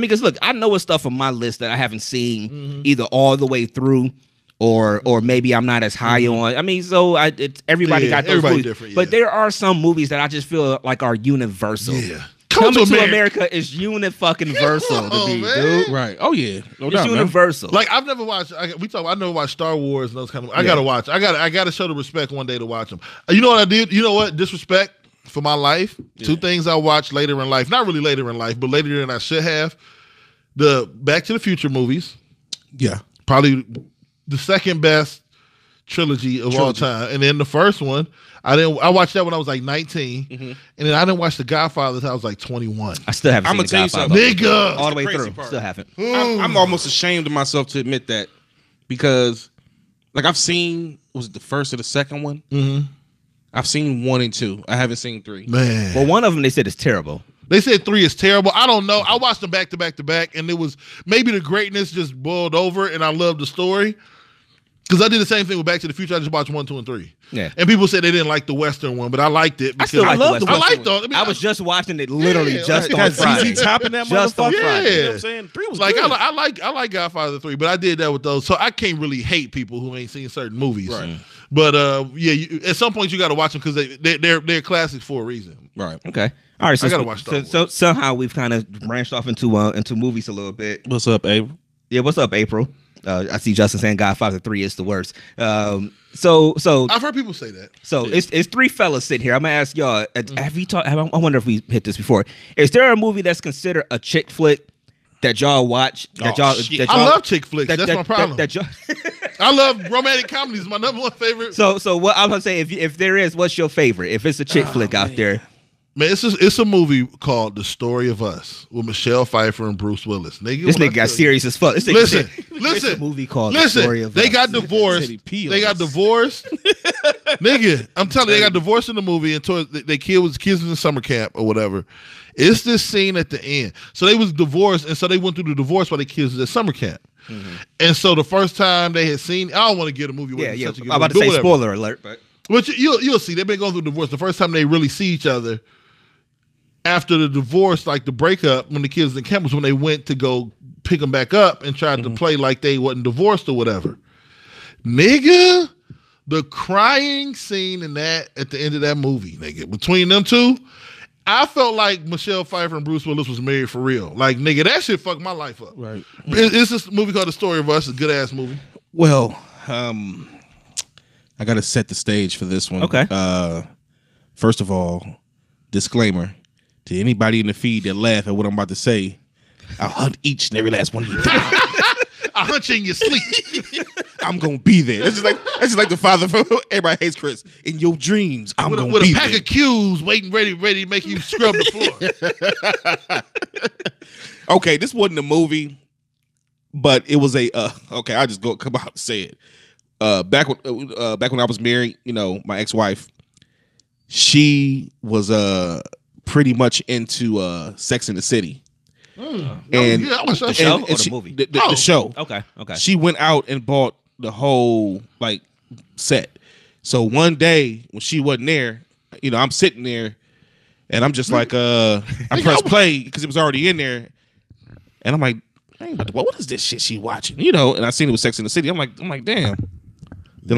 because look, I know what stuff on my list that I haven't seen either all the way through or maybe I'm not as high on. I mean, so it's everybody got those movies, different, but there are some movies that I just feel like are universal. Yeah. Coming to America is unifucking-versal to me, dude. Right. Oh, yeah. No it's doubt, universal. Man. Like, I've never watched, I never watched Star Wars and those kind of, I got to watch. I got to show the respect one day to watch them. You know what I did? You know what? Disrespect for my life. Yeah. 2 things I watched later in life. Not really later in life, but later than I should have. The Back to the Future movies. Yeah. Probably the second best trilogy of all time. And then the first one, I watched that when I was like 19, and then I didn't watch The Godfather until I was like 21. I still haven't. I'm gonna tell you something, nigga, all the way through. Part. Still haven't. I'm almost ashamed of myself to admit that because, like, I've seen was it the first or the second one? Mm-hmm. I've seen 1 and 2. I haven't seen 3. Man, well, one of them they said is terrible. They said 3 is terrible. I don't know. I watched them back to back to back, and it was maybe the greatness just boiled over, and I loved the story. Because I did the same thing with Back to the Future. I just watched 1, 2, and 3. Yeah. And people said they didn't like the Western one, but I liked it. I still like the Western one. I liked it. I was just watching it literally just on Friday. Topping that just on Friday. You know what I'm saying? 3 was like good. I like Godfather 3, but I did that with those. So I can't really hate people who ain't seen certain movies. Right. But at some point you got to watch them because they're classics for a reason. Right. Okay. All right. So I got to watch those. So somehow we've kind of branched off into movies a little bit. What's up, April? Yeah. What's up, April? I see Justin saying Godfather 3 is the worst. So I've heard people say that. So it's 3 fellas sitting here. I'm gonna ask y'all. Have you talked? I wonder if we hit this before. Is there a movie that's considered a chick flick that y'all watch? That y'all I love chick flicks. That's my problem. I love romantic comedies. My number 1 favorite. So what I'm gonna say, if there is, what's your favorite? If it's a chick flick out there. Man, it's a movie called The Story of Us with Michelle Pfeiffer and Bruce Willis. This nigga got serious as fuck. Listen. It's a movie called The Story of Us. They got divorced. Nigga, I'm telling you, they got divorced in the movie and their kids was in summer camp or whatever. It's this scene at the end. So they was divorced, and so they went through the divorce while their kids was at summer camp. Mm-hmm. And so the first time they had seen, I don't want to get a movie. Yeah. I'm about to say spoiler alert, but you'll see. They've been going through divorce. The first time they really see each other after the divorce, like the breakup, when the kids in camp was when they went to go pick them back up and tried to play like they wasn't divorced or whatever. Nigga, the crying scene in that at the end of that movie, nigga, between them two, I felt like Michelle Pfeiffer and Bruce Willis was married for real. Like, nigga, that shit fucked my life up. Right. It's this movie called The Story of Us. It's a good ass movie. Well, I got to set the stage for this one. Okay. First of all, disclaimer to anybody in the feed that laugh at what I'm about to say. I'll hunt each and every last one of you down. I'll hunt you in your sleep. I'm gonna be there. That's just like the father from Everybody Hates Chris. In your dreams, I'm gonna be there. With a pack of cues waiting, ready to make you scrub the floor. Okay, this wasn't a movie, but it was a. Okay, I'll just come out and say it. Back when I was married, my ex-wife, she was pretty much into Sex and the City. And I watched that the show or the movie? The show. Okay. She went out and bought the whole set. So one day when she wasn't there, I'm sitting there and I'm just like, I pressed play because it was already in there, and I'm like, what is this shit she watching? And I seen it was Sex and the City. I'm like, damn. Then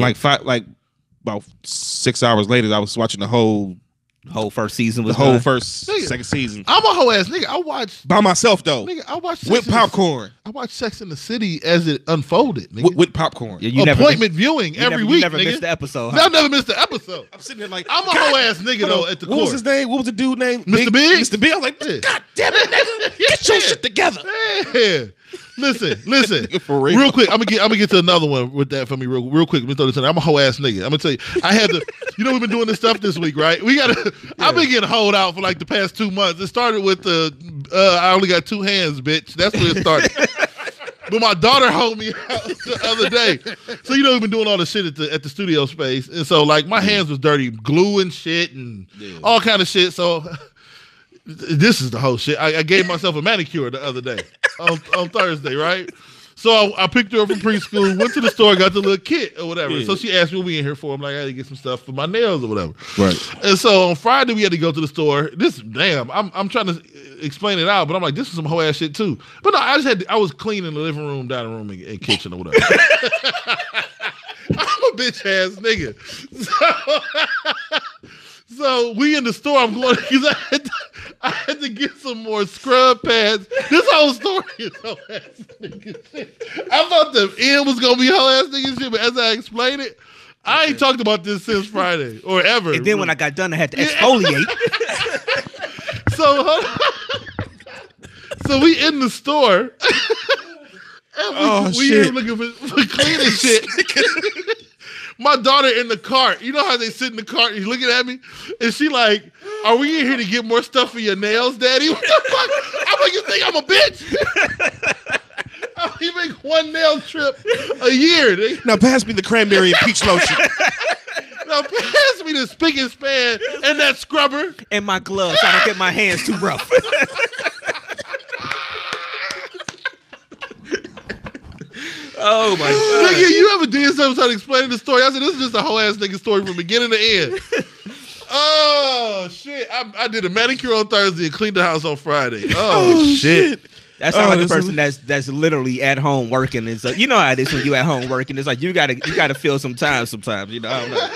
about 6 hours later, I was watching the whole first season was second season. I'm a whole ass nigga. I watched by myself though. Nigga, I watched with popcorn. I watched Sex in the City as it unfolded. Nigga. With popcorn. Yeah, appointment viewing every week. You never nigga. missed the episode. Huh? I never missed the episode. I'm sitting there like, I'm a whole ass nigga though at the court. What was his name? What was the dude name? Mr. Big? Mr. Big. I was like, God damn it, nigga. Get your shit together. Yeah. Listen. For real. Real quick, I'm gonna get to another one with that for me real quick. Let me throw this in. I'm a whole ass nigga. I'm gonna tell you, I had to. We've been doing this stuff this week, right? I've been getting holed out for like the past 2 months. It started with the I only got 2 hands, bitch. That's where it started. But my daughter hold me out the other day. So we've been doing all the shit at the studio space, and so like my hands was dirty, glue and shit, and all kind of shit. So this is the whole shit. I gave myself a manicure the other day on Thursday, right? So I picked her up from preschool, went to the store, got the little kit or whatever. Yeah. So she asked me what we in here for. I'm like, I had to get some stuff for my nails or whatever. Right. And so on Friday we had to go to the store. I'm trying to explain it out, but I'm like, this is some whole ass shit too. But no, I was cleaning the living room, dining room, and kitchen or whatever. I'm a bitch ass nigga. So we in the store. I'm going because I had to get some more scrub pads. This whole story is whole ass nigga shit. I thought the end was gonna be whole ass nigga shit, but as I explained it, I ain't talked about this since Friday or ever. And then when I got done, I had to exfoliate. So we in the store. And we shit. here looking for cleaning shit. My daughter in the cart. You know how they sit in the cart and she's looking at me? And she like, are we in here to get more stuff for your nails, Daddy? What the fuck? I'm like, you think I'm a bitch? You make one nail trip a year. Now pass me the cranberry and peach lotion. Now pass me the spick and span and that scrubber. And my gloves so I don't get my hands too rough. Oh my God. Nigga, you ever did something trying to explain the story? I said, this is just a whole ass nigga story from beginning to end. Oh shit. I did a manicure on Thursday and cleaned the house on Friday. Oh shit. That sounds like a person that's literally at home working. And so you know how it is when you at home working. It's like you gotta feel some time sometimes. I don't know.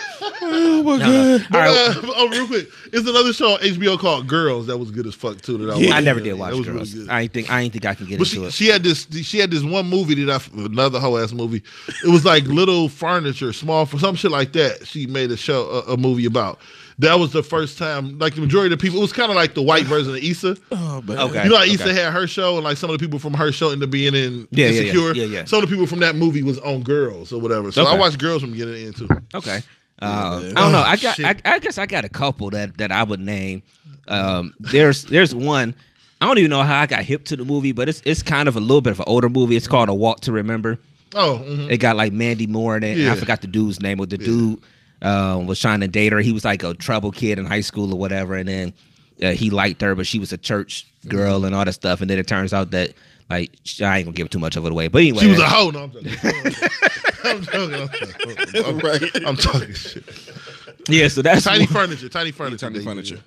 Oh my God. All right. Real quick. It's another show on HBO called Girls that was good as fuck too. I never did watch Girls. Really I ain't think I can get into it. She had this one movie another whole ass movie. It was like little furniture, small for some shit like that. She made a movie about. That was the first time, like the majority of the people, it was kind of like the white version of Issa. Oh, man. Okay. You know how Issa had her show, and like some of the people from her show ended up being in Insecure. Yeah. Some of the people from that movie was on Girls or whatever. So I watched Girls from beginning to end too. Okay. I don't know. I guess I got a couple that I would name. There's one. I don't even know how I got hip to the movie, but it's kind of a little bit of an older movie. It's called A Walk to Remember. Oh, It got like Mandy Moore in it. Yeah. I forgot the dude's name. But the dude was trying to date her. He was like a trouble kid in high school or whatever, and then he liked her, but she was a church girl and all that stuff. And then it turns out that like I ain't gonna give too much of it away. But anyway, she was a hoe. No, I'm joking. I'm talking shit. Yeah, so that's tiny furniture.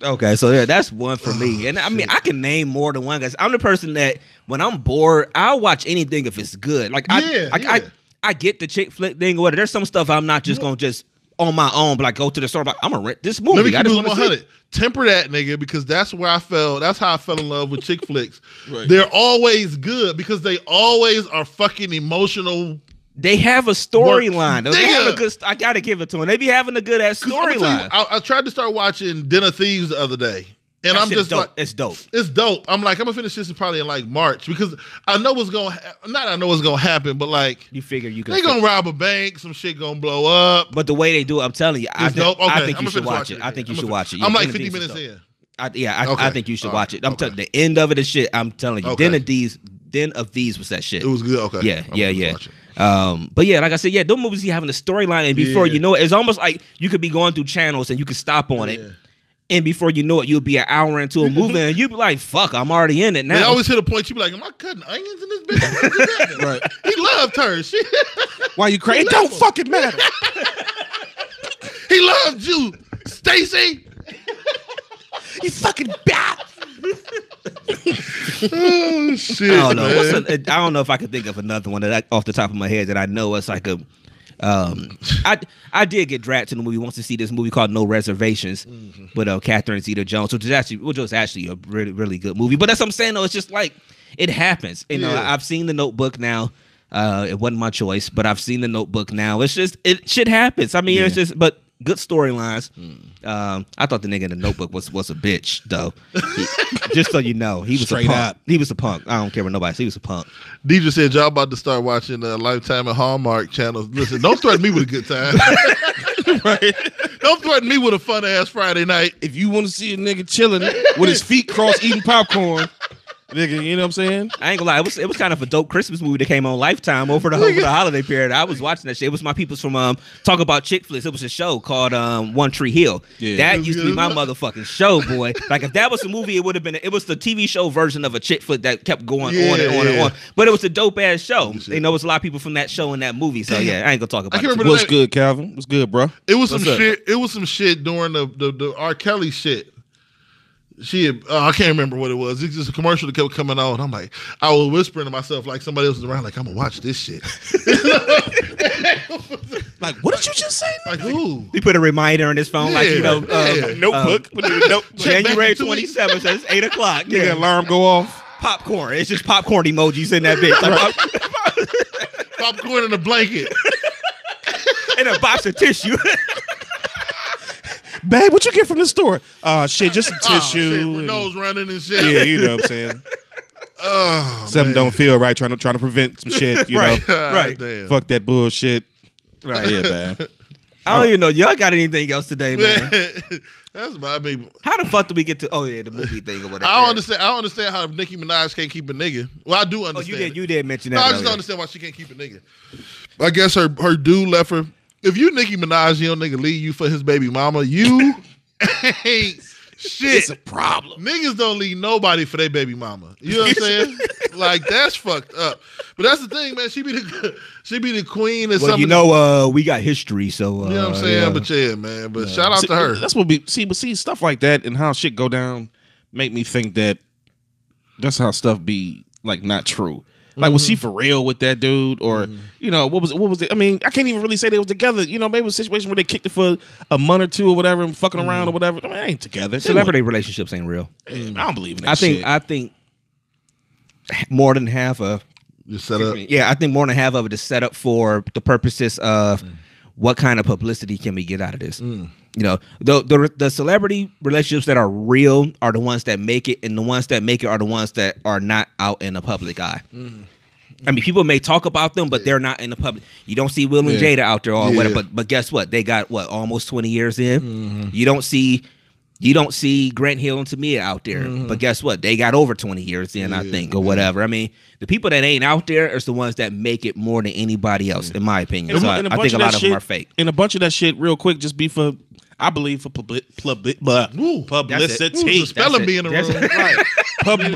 Okay, so yeah, that's one for me. And I mean, I can name more than one because I'm the person that when I'm bored, I'll watch anything if it's good. Like I get the chick flick thing or whatever. There's some stuff I'm not just gonna just on my own, but like go to the store, like, I'm gonna rent this movie. Let me I keep just it want to 100. Temper that, nigga, because that's where that's how I fell in love with chick flicks. Right. They're always good because they always are fucking emotional. They have a storyline. They have a good. I gotta give it to them. They be having a good ass storyline. I tried to start watching Den of Thieves the other day, and I'm just dope. like, it's dope. It's dope. I'm like, I'm gonna finish this probably in like March because I know what's gonna. I know what's gonna happen, but like, you figure you can. They gonna rob a bank. Some shit gonna blow up. But the way they do it, I'm telling you, I think you should watch it. I'm like 50 minutes in. I think you should watch it. I'm telling the end of it is shit. I'm telling you, Den of Thieves was that shit. It was good. Okay. Yeah. But yeah, like I said, those movies you having a storyline, and before you know it, it's almost like you could be going through channels and you could stop on it, and before you know it, you'll be an hour into a movie and you'll be like, "Fuck, I'm already in it now." They always hit a point you be like, "Am I cutting onions in this bitch?" Right? He loved her. Why you crazy? It don't fucking matter. He loved you, Stacy. You fucking bat. Oh shit! I don't know. I don't know if I could think of another one that off the top of my head that I know it's like a. I did get dragged to the movie once to see this movie called No Reservations with Catherine Zeta-Jones, which was actually a really, really good movie. But that's what I'm saying though. It's just like it happens. You know, I've seen The Notebook now. It wasn't my choice, but I've seen The Notebook now. It's just shit happens. I mean, it's just but. Good storylines. I thought the nigga in The Notebook was a bitch, though. Just so you know, he was straight a punk. Up. He was a punk. I don't care what nobody says. He was a punk. Deidre said, y'all about to start watching Lifetime and Hallmark channels. Listen, don't threaten me with a good time. Right? Don't threaten me with a fun-ass Friday night. If you want to see a nigga chilling with his feet crossed eating popcorn, nigga, you know what I'm saying? I ain't gonna lie, it was kind of a dope Christmas movie that came on Lifetime over the holiday period. I was watching that shit. It was my peoples from Talk About Chick Flicks. It was a show called One Tree Hill. Yeah. That used to be my motherfucking show, boy. Like if that was a movie, it would have been. It was the TV show version of a chick flick that kept going on and on and on. But it was a dope ass show. You know, it was a lot of people from that show and that movie. So yeah, I ain't gonna talk about it. What's good, Calvin? What's good, bro? It was some shit. It was some shit during the R. Kelly shit. I can't remember what it was. It's just a commercial that kept coming on. I'm like, I was whispering to myself like somebody else was around, like, I'm gonna watch this shit. Like, what did you just say? Like, who? He put a reminder on his phone, like, you know, notebook. January 27th, it's 8 o'clock. Yeah, alarm go off. Popcorn. It's just popcorn emojis in that bitch. Like, popcorn in a blanket. And a box of tissue. Babe, what you get from the store? Shit, just some tissue. Shit, nose running and shit. Yeah, you know what I'm saying. Something don't feel right. Trying to prevent some shit. You know, right? Damn. Fuck that bullshit. Right. Yeah, man. I don't even know. Y'all got anything else today, man? That's my baby. How the fuck do we get to? Oh yeah, the movie thing or whatever. I don't understand how Nicki Minaj can't keep a nigga. Well, I do understand. You did mention that. No, I just don't understand why she can't keep a nigga. I guess her dude left her. If you Nicki Minaj, your nigga leave you for his baby mama, you ain't shit. It's a problem. Niggas don't leave nobody for their baby mama. You know what I'm saying? Like that's fucked up. But that's the thing, man. She be the queen. Well, you know, we got history, so you know what I'm saying. Yeah. But yeah, man. But shout out to her. That's what we see stuff like that and how shit go down. Make me think that that's how stuff be like not true. Like, was she for real with that dude? Or, you know, what was it? I mean, I can't even really say they was together. You know, maybe it was a situation where they kicked it for a month or two or whatever and fucking around or whatever. I mean, they ain't together. Celebrity relationships ain't real. I don't believe in that shit. I think more than half of I think more than half of it is set up for the purposes of what kind of publicity can we get out of this. You know, the celebrity relationships that are real are the ones that make it, and the ones that make it are the ones that are not out in the public eye. I mean, people may talk about them, but they're not in the public. You don't see Will and Jada out there or whatever, but guess what? They got almost 20 years in. You don't see Grant Hill and Tamia out there, but guess what? They got over 20 years in, I think, or whatever. I mean, the people that ain't out there is the ones that make it more than anybody else, in my opinion. So I think a lot of them are fake. And a bunch of that shit, real quick, just be for, I believe, for publicity. Spelling bee in the room. Right.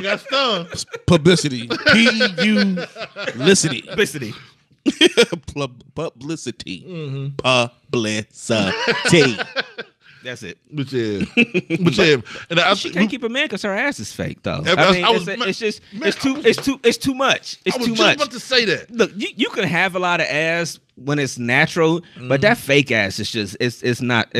Got stung. Publicity. Publicity. Publicity. Publicity. Publicity. That's it. But yeah, and she can't keep a man because her ass is fake, though. It's too much. It's too much. I was just about to say that. Look, you can have a lot of ass when it's natural, but that fake ass is just it's not.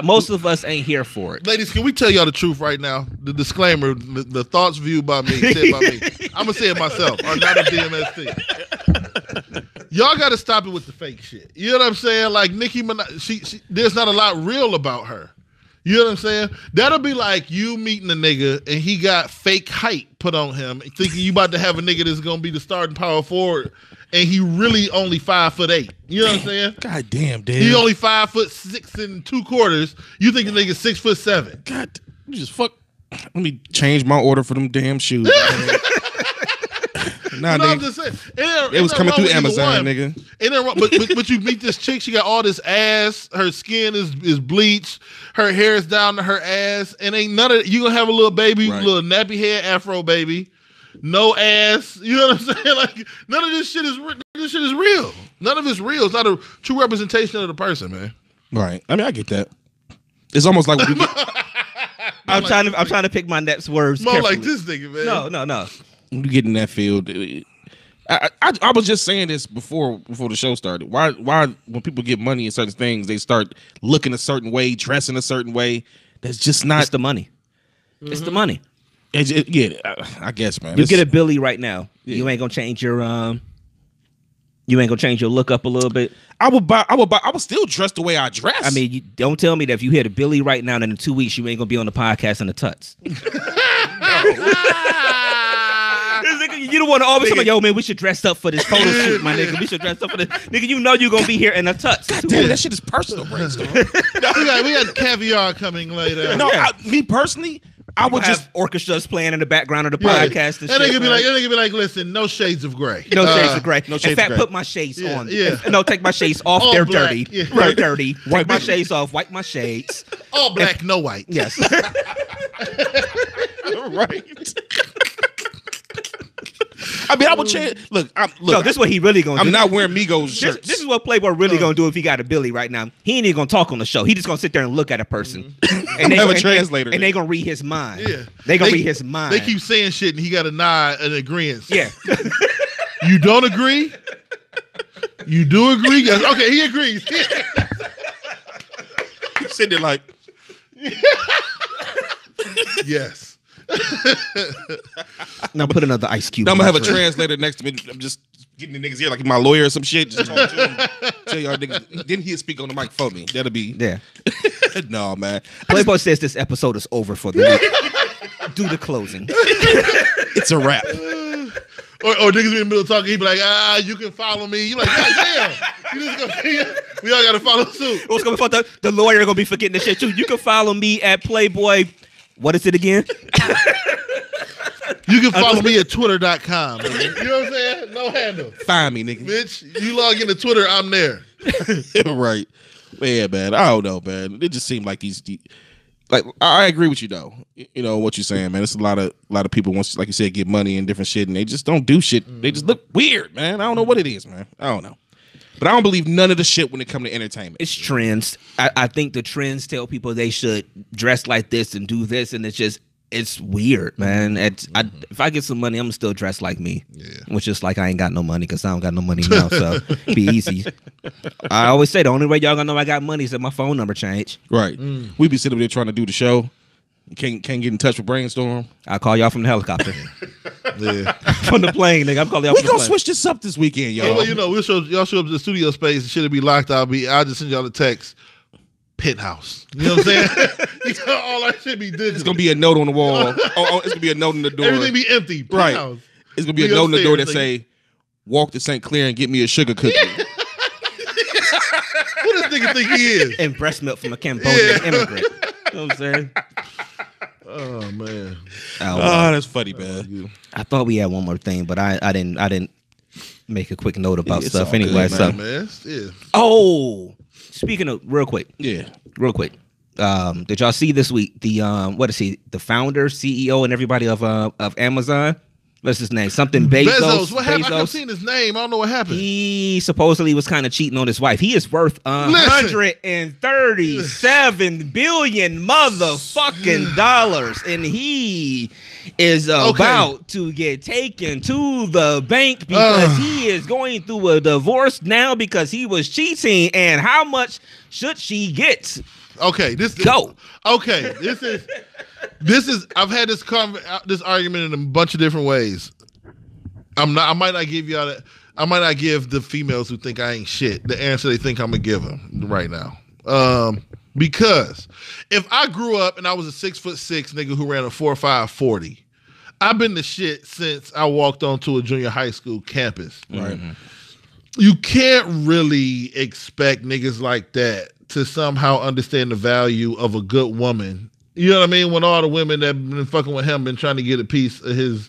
Most of us ain't here for it. Ladies, can we tell y'all the truth right now? The disclaimer: the thoughts viewed by me, said by me. I'm gonna say it myself. Are not a DMST. Y'all got to stop it with the fake shit. You know what I'm saying? Like Nicki Minaj, she there's not a lot real about her. You know what I'm saying? That'll be like you meeting a nigga and he got fake height put on him, thinking you about to have a nigga that's gonna be the starting power forward, and he really only 5'8". You know what I'm saying? God damn, dude. He only 5'6" 2/4. You think the nigga 6'7"? God, you just fuck. Let me change my order for them damn shoes. Nah, I'm just saying. It was coming through Amazon, nigga. But you meet this chick, she got all this ass, her skin is bleached, her hair is down to her ass, and ain't none of you gonna have a little baby, little nappy head afro baby, no ass. You know what I'm saying? Like none of this shit is real. None of it's real. It's not a true representation of the person, man. Right. I mean, I get that. It's almost like when we get, I'm trying to pick my next words. More carefully. like this nigga, man. No. You get in that field. I was just saying this before the show started. Why when people get money in certain things, they start looking a certain way, dressing a certain way? That's just not. It's the money. Mm-hmm. It's the money. I guess, man. You get a Billy right now. Yeah. You ain't gonna change your look up a little bit. I would still dress the way I dress. I mean, you don't tell me that if you hit a Billy right now, then in 2 weeks you ain't gonna be on the podcast in the tuts. You don't want to always say, yo, man, we should dress up for this photo shoot, my nigga. We should dress up for this. Nigga, you know you're going to be here in a tuts. God damn, that shit is personal, brainstorm. we got caviar coming later. No, me personally, I would just have orchestras playing in the background of the podcast. And they could be like, listen, no shades of gray. No shades of gray. No shades in fact, of gray. Put my shades on. Yeah. No, take my shades off. All They're black. dirty. Yeah. They're dirty. Wipe my shades off. Wipe my shades. All black, no white. Yes. Right. I mean, I would change. Look. No, this is what he really gonna do. I'm not wearing Migos shirts. This is what Playboy really gonna do if he got a Billy right now. He ain't even gonna talk on the show. He just gonna sit there and look at a person. And they have a translator. And they gonna read his mind. Yeah. They gonna read his mind. They keep saying shit and he got a nod and agreement. Yeah. You don't agree? You do agree? Yes. Okay, he agrees. He's sitting there like, yes. Now put another ice cube. Now I'm gonna have a translator next to me. I'm just getting the niggas here like my lawyer or some shit. Just talk to him. Tell y'all niggas. Then he'll speak on the mic for me. That'll be No, man. Playboy says this episode is over for the week. Do the closing. It's a wrap. Or niggas be in the middle of talking, he be like, you can follow me. You like, God damn. You just gonna, we all gotta follow suit. What's gonna be the lawyer gonna be forgetting the shit too. You can follow me at Playboy. What is it again? You can follow me at twitter.com. You know what I'm saying? No handle. Find me, nigga. Bitch, you log into Twitter, I'm there. Right. Yeah, man. I don't know, man. It just seemed like these like I agree with you though. You know what you're saying, man. It's a lot of people wants, like you said, get money and different shit, and they just don't do shit. They just look weird, man. I don't know what it is, man. I don't know. But I don't believe none of the shit when it comes to entertainment. It's trends. I think the trends tell people they should dress like this and do this, and it's weird, man. If I get some money, I'm gonna still dress like me. Yeah. Which is like I ain't got no money because I don't got no money now, so be easy. I always say the only way y'all gonna know I got money is that my phone number changed. Right. We be sitting there trying to do the show. Can't get in touch with Brainstorm. I'll call y'all from the helicopter. Yeah. From the plane, nigga. I'm calling y'all from the plane. We gonna switch this up this weekend, y'all. Well, you know, y'all show up to the studio space and shit'll be locked. I'll just send y'all the text. Penthouse. You know what I'm saying? All that shit be digital. It's gonna be a note on the wall. It's gonna be a note on the door. Everything be empty. Penthouse. Right. It's gonna be a note on the door that say, "Walk to St. Clair and get me a sugar cookie." Who does nigga think he is? And breast milk from a Cambodian immigrant. You know what I'm saying? Oh man. That's funny, man. I thought we had one more thing, but I didn't make a quick note about stuff all anyway. good, Man. Oh, speaking of real quick. Yeah. Real quick. Did y'all see this week the the founder, CEO, and everybody of Amazon What's his name? Something Bezos. What happened? I kept seeing his name. I don't know what happened. He supposedly was kind of cheating on his wife. He is worth $137 billion motherfucking dollars, and he is about to get taken to the bank because he is going through a divorce now because he was cheating. And how much should she get? Okay, this is I've had this argument in a bunch of different ways. I might not give the females who think I ain't shit the answer they think I'm gonna give them right now. Because if I grew up and I was a 6'6" nigga who ran a 4.5 40, I've been the shit since I walked onto a junior high school campus. Right. Mm-hmm. You can't really expect niggas like that to somehow understand the value of a good woman. You know what I mean? When all the women that been fucking with him been trying to get a piece of his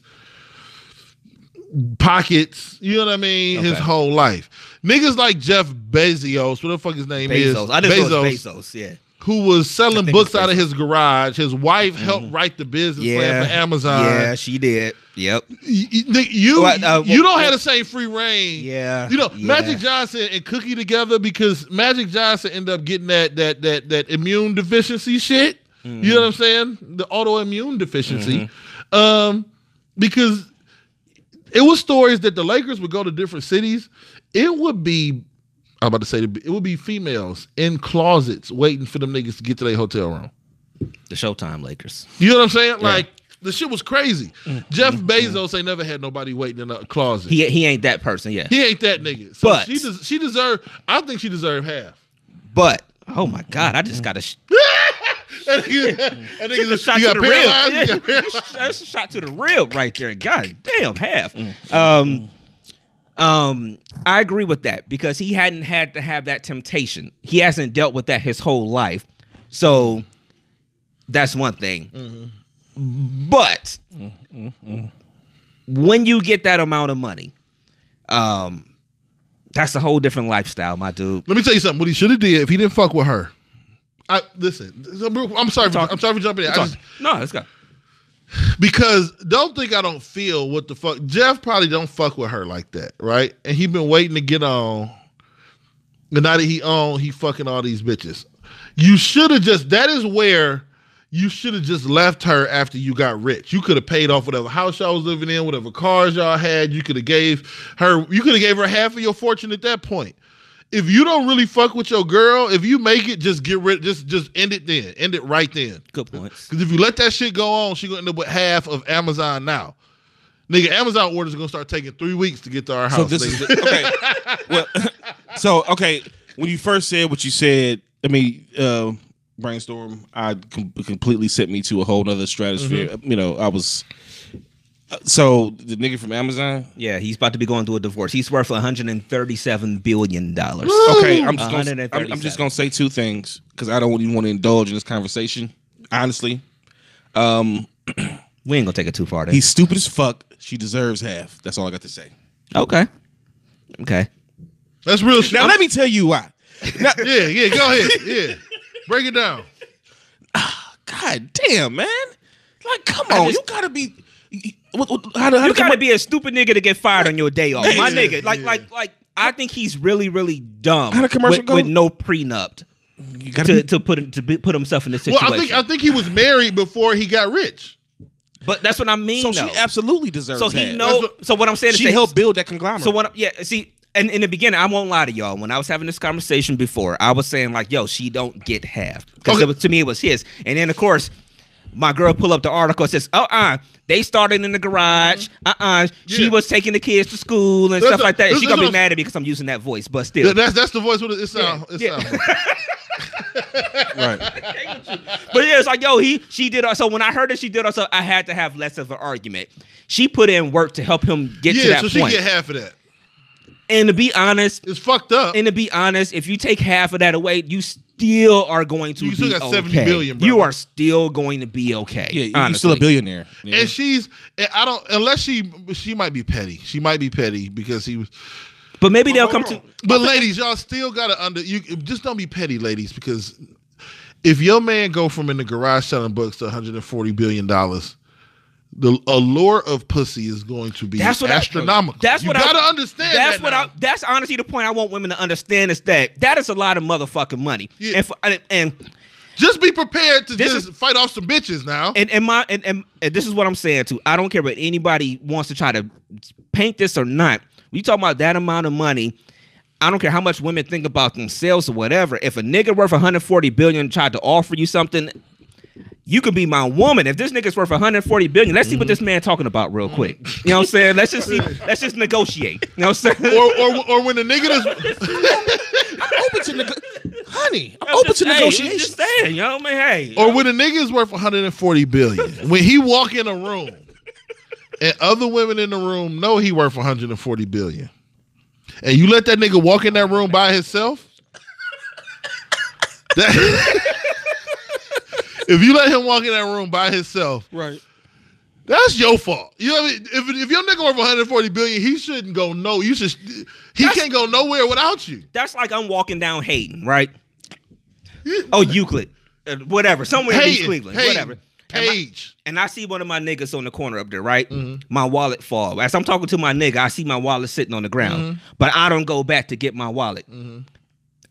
pockets, you know what I mean? Okay. His whole life. Niggas like Jeff Bezos, what the fuck his name is? I didn't know Bezos, yeah. Who was selling books out of his garage. His wife helped write the business plan for Amazon. Yeah, she did. Yep. You don't have the same free reign. Yeah. You know, Magic Johnson and Cookie together because Magic Johnson ended up getting that immune deficiency shit. Mm-hmm. You know what I'm saying? The autoimmune deficiency. Mm-hmm. Because it was stories that the Lakers would go to different cities. It would be females in closets waiting for them niggas to get to their hotel room. The Showtime Lakers. You know what I'm saying? Yeah. Like, the shit was crazy. Mm-hmm. Jeff Bezos ain't never had nobody waiting in a closet. He ain't that person, yeah. He ain't that nigga. So but she deserved, I think she deserved half. But, oh my God, I just got a... I think it's a shot to the rib. That's a shot to the rib right there. God damn, half. I agree with that because he hadn't had to have that temptation. He hasn't dealt with that his whole life. So that's one thing. Mm-hmm. But when you get that amount of money, that's a whole different lifestyle, my dude. Let me tell you something. What he should have did if he didn't fuck with her. Listen, I'm sorry for jumping in. No, let's go. Because don't think I don't feel what the fuck. Jeff probably don't fuck with her like that, right? And he been waiting to get on. And now that he on, he fucking all these bitches. You should have that is where you should have just left her after you got rich. You could have paid off whatever house y'all was living in, whatever cars y'all had. You could have gave her half of your fortune at that point. If you don't really fuck with your girl, if you make it, just get rid. Just end it then. End it right then. Good points. Because if you let that shit go on, she gonna end up with half of Amazon now. Nigga, Amazon orders are gonna start taking 3 weeks to get to our house. So this is okay. Well, so okay, when you first said what you said, I mean, brainstorm, completely sent me to a whole nother stratosphere. Mm-hmm. You know, I was. So the nigga from Amazon, yeah, he's about to be going through a divorce. He's worth $137 billion. Okay, I'm just gonna say two things because I don't even want to indulge in this conversation. Honestly, we ain't gonna take it too far. Then. He's stupid as fuck. She deserves half. That's all I got to say. Okay. That's real shit. Now let me tell you why. Now, yeah, go ahead. Yeah, break it down. God damn, man! Like, come on, you gotta be. You gotta be a stupid nigga to get fired on your day off. My nigga, like, I think he's really, really dumb. How the commercial with no prenup to put himself in this situation. Well, I think he was married before he got rich. But that's what I mean. So she absolutely deserves. So he knows. So what I'm saying is she helped build that conglomerate. So see. And in the beginning, I won't lie to y'all. When I was having this conversation before, I was saying like, "Yo, she don't get half," because to me it was his. And then of course, my girl pull up the article and says, they started in the garage. She was taking the kids to school and stuff like that. And she gonna be mad at me because I'm using that voice, but still. That's the voice. It sounds. Right. But yeah, it's like, yo, she did. So when I heard that she did also, I had to have less of an argument. She put in work to help him get to that point. Yeah, so she get half of that. And to be honest, it's fucked up. And to be honest, if you take half of that away, you still are going to be okay. You still got 70 billion, bro. You are still going to be okay. Yeah, you're still a billionaire. Yeah. And unless she might be petty. She might be petty because he was. But maybe they'll come to. But ladies, y'all still gotta just don't be petty, ladies, because if your man go from in the garage selling books to $140 billion, the allure of pussy is going to be astronomical. That's what you gotta understand. That's honestly the point I want women to understand is that is a lot of motherfucking money. Yeah. And just be prepared to fight off some bitches now. And this is what I'm saying too. I don't care what anybody wants to try to paint this or not. When you talk about that amount of money, I don't care how much women think about themselves or whatever. If a nigga worth 140 billion tried to offer you something, you could be my woman. If this nigga's worth 140 billion, let's see what this man talking about real quick. You know what I'm saying? Let's just negotiate. You know what I'm saying? Or when the nigga I'm open to honey. I'm open to negotiation. Just saying, yo, man. Hey. Or when a nigga is worth 140 billion, when he walk in a room and other women in the room know he worth 140 billion, and you let that nigga walk in that room by himself, if you let him walk in that room by himself, right, that's your fault. You know what I mean? If your nigga worth 140 billion, he shouldn't go he can't go nowhere without you. That's like I'm walking down Hayden, right? Oh, Euclid. Whatever. Somewhere in East Cleveland. Whatever. Page. And I see one of my niggas on the corner up there, right? Mm-hmm. My wallet fall. As I'm talking to my nigga, I see my wallet sitting on the ground. Mm-hmm. But I don't go back to get my wallet. Mm-hmm.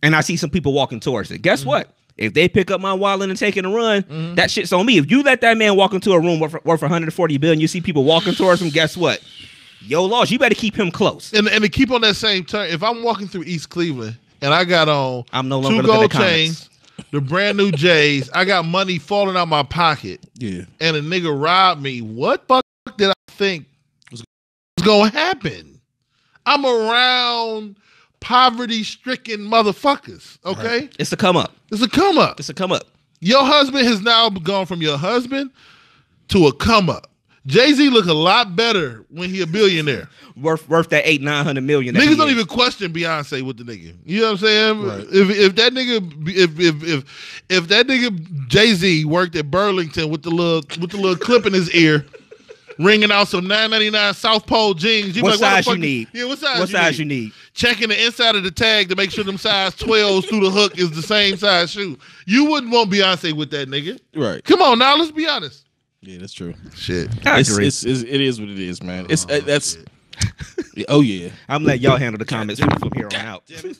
And I see some people walking towards it. Guess what? If they pick up my wallet and take it and run, that shit's on me. If you let that man walk into a room worth 140 billion, you see people walking towards him, guess what? Yo, lost. You better keep him close. And to keep on that same turn, if I'm walking through East Cleveland and I got on I'm no longer 2 gold chains, the brand new J's, I got money falling out my pocket, and a nigga robbed me, what fuck did I think was going to happen? I'm around poverty-stricken motherfuckers, okay? Right. It's a come up. It's a come up. It's a come up. Your husband has now gone from your husband to a come up. Jay-Z look a lot better when he a billionaire. worth that 800-900 million. Niggas don't even question Beyonce with the nigga. You know what I'm saying? Right. If that nigga if that nigga Jay-Z worked at Burlington with the little clip in his ear, ringing out some $9.99 South Pole jeans. What size you need? Yeah, what size you need? Checking the inside of the tag to make sure them size 12s through the hook is the same size shoe. You wouldn't want Beyonce with that nigga. Right. Come on now, let's be honest. Yeah, that's true. Shit. It is what it is, man. That's oh yeah. I'm letting y'all handle the comments from here on out. The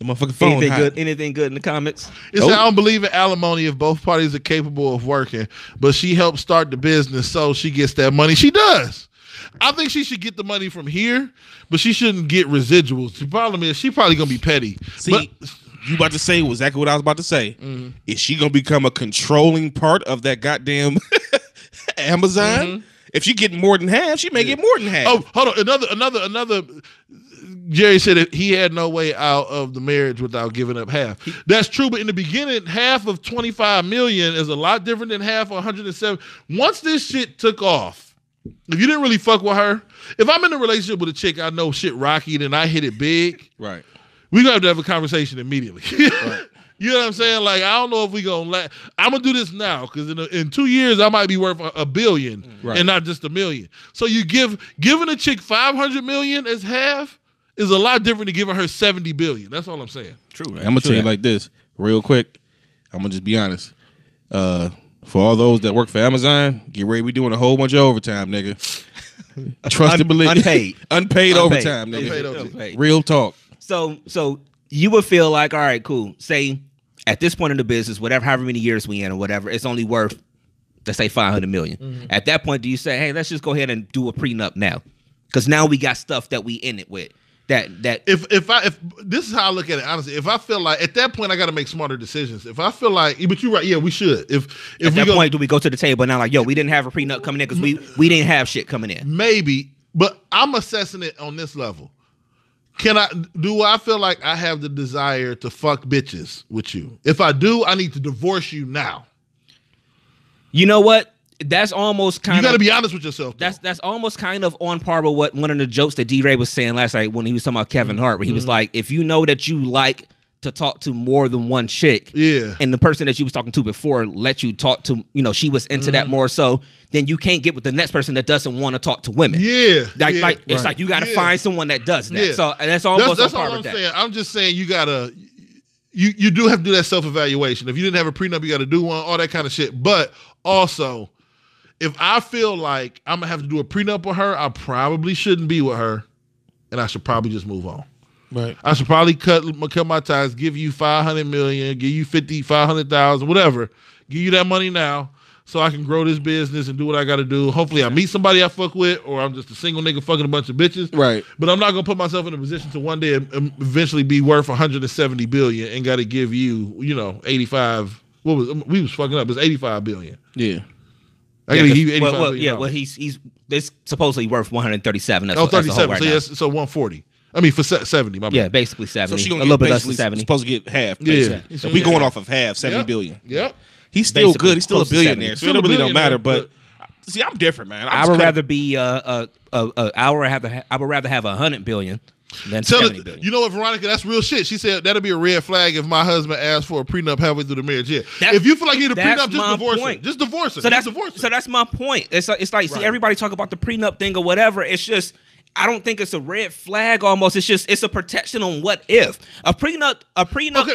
motherfucking phone. Anything good in the comments? It said, I don't believe in alimony if both parties are capable of working, but she helped start the business, so she gets that money. She does. I think she should get the money from here, but she shouldn't get residuals. The problem is she probably gonna be petty. See, you about to say exactly what I was about to say. Mm-hmm. Is she gonna become a controlling part of that goddamn Amazon? Mm-hmm. If she getting more than half, she may get more than half. Oh, hold on. Another. Jerry said that he had no way out of the marriage without giving up half. That's true, but in the beginning, half of 25 million is a lot different than half of 107. Once this shit took off, if you didn't really fuck with her, if I'm in a relationship with a chick I know shit rocky and I hit it big, right? We're gonna have to have a conversation immediately. Right. You know what I'm saying? Like, I don't know if we gonna I'm gonna do this now because in 2 years I might be worth $1 billion and not just $1 million. So you giving a chick 500 million as half is a lot different than giving her 70 billion. That's all I'm saying. True. Man. I'm gonna tell you like this, real quick. I'm gonna just be honest. For all those that work for Amazon, get ready. We doing a whole bunch of overtime, nigga. Trust and believe. Unpaid overtime, nigga. Unpaid. Real talk. So you would feel like, all right, cool. Say at this point in the business, however many years we in or whatever, it's only worth, let's say 500 million. Mm-hmm. At that point, do you say, hey, let's just go ahead and do a prenup now? Because now we got stuff that we in it with. That if this is how I look at it, honestly, if I feel like at that point I got to make smarter decisions. If I feel like, but you're right, yeah, we should. If at that point, do we go to the table now like, yo, we didn't have a prenup coming in because we didn't have shit coming in? Maybe, but I'm assessing it on this level. Do I feel like I have the desire to fuck bitches with you? If I do, I need to divorce you now. You know what? That's almost kind of. You got to be honest with yourself. Though. That's almost kind of on par with what one of the jokes that D-Ray was saying last night when he was talking about Kevin Hart, where he was like, if you know that you like to talk to more than one chick, and the person that you was talking to before let you talk to, she was into that more so, then you can't get with the next person that doesn't want to talk to women. Yeah. It's like you got to find someone that does that. Yeah. So that's almost that's on par all with I'm that. saying. I'm just saying you got to. You do have to do that self-evaluation. If you didn't have a prenup, you got to do one, all that kind of shit. But also, if I feel like I'm gonna have to do a prenup with her, I probably shouldn't be with her, and I should probably just move on. Right. I should probably cut my ties, give you $500 million, give you 500,000, whatever. Give you that money now so I can grow this business and do what I got to do. Hopefully I meet somebody I fuck with, or I'm just a single nigga fucking a bunch of bitches. Right. But I'm not going to put myself in a position to one day eventually be worth $170 billion and got to give you, 85. We was fucking up. It's $85 billion. Yeah. I got to give you $85 billion. Yeah, well, he's supposedly worth 137. That's 37. Right so now. So 140. I mean, for 70, my bad. Yeah, basically 70. So she a little bit less than basically 70. supposed to get half. Basically. Yeah. So we going off of half, 70 billion. Yep. He's still Basically good. He's still a close to billionaire. 70. So it really don't matter. But see, I'm different, man. I would rather be I would rather have 100 billion than 70 billion. You know what, Veronica? That's real shit. She said that'll be a red flag if my husband asks for a prenup halfway through the marriage. Yeah. If you feel like you need a prenup, just divorce her. Just divorce her. So that's my point. It's like, see, everybody talk about the prenup thing or whatever. It's just, I don't think it's a red flag almost. It's a protection on what if. A prenup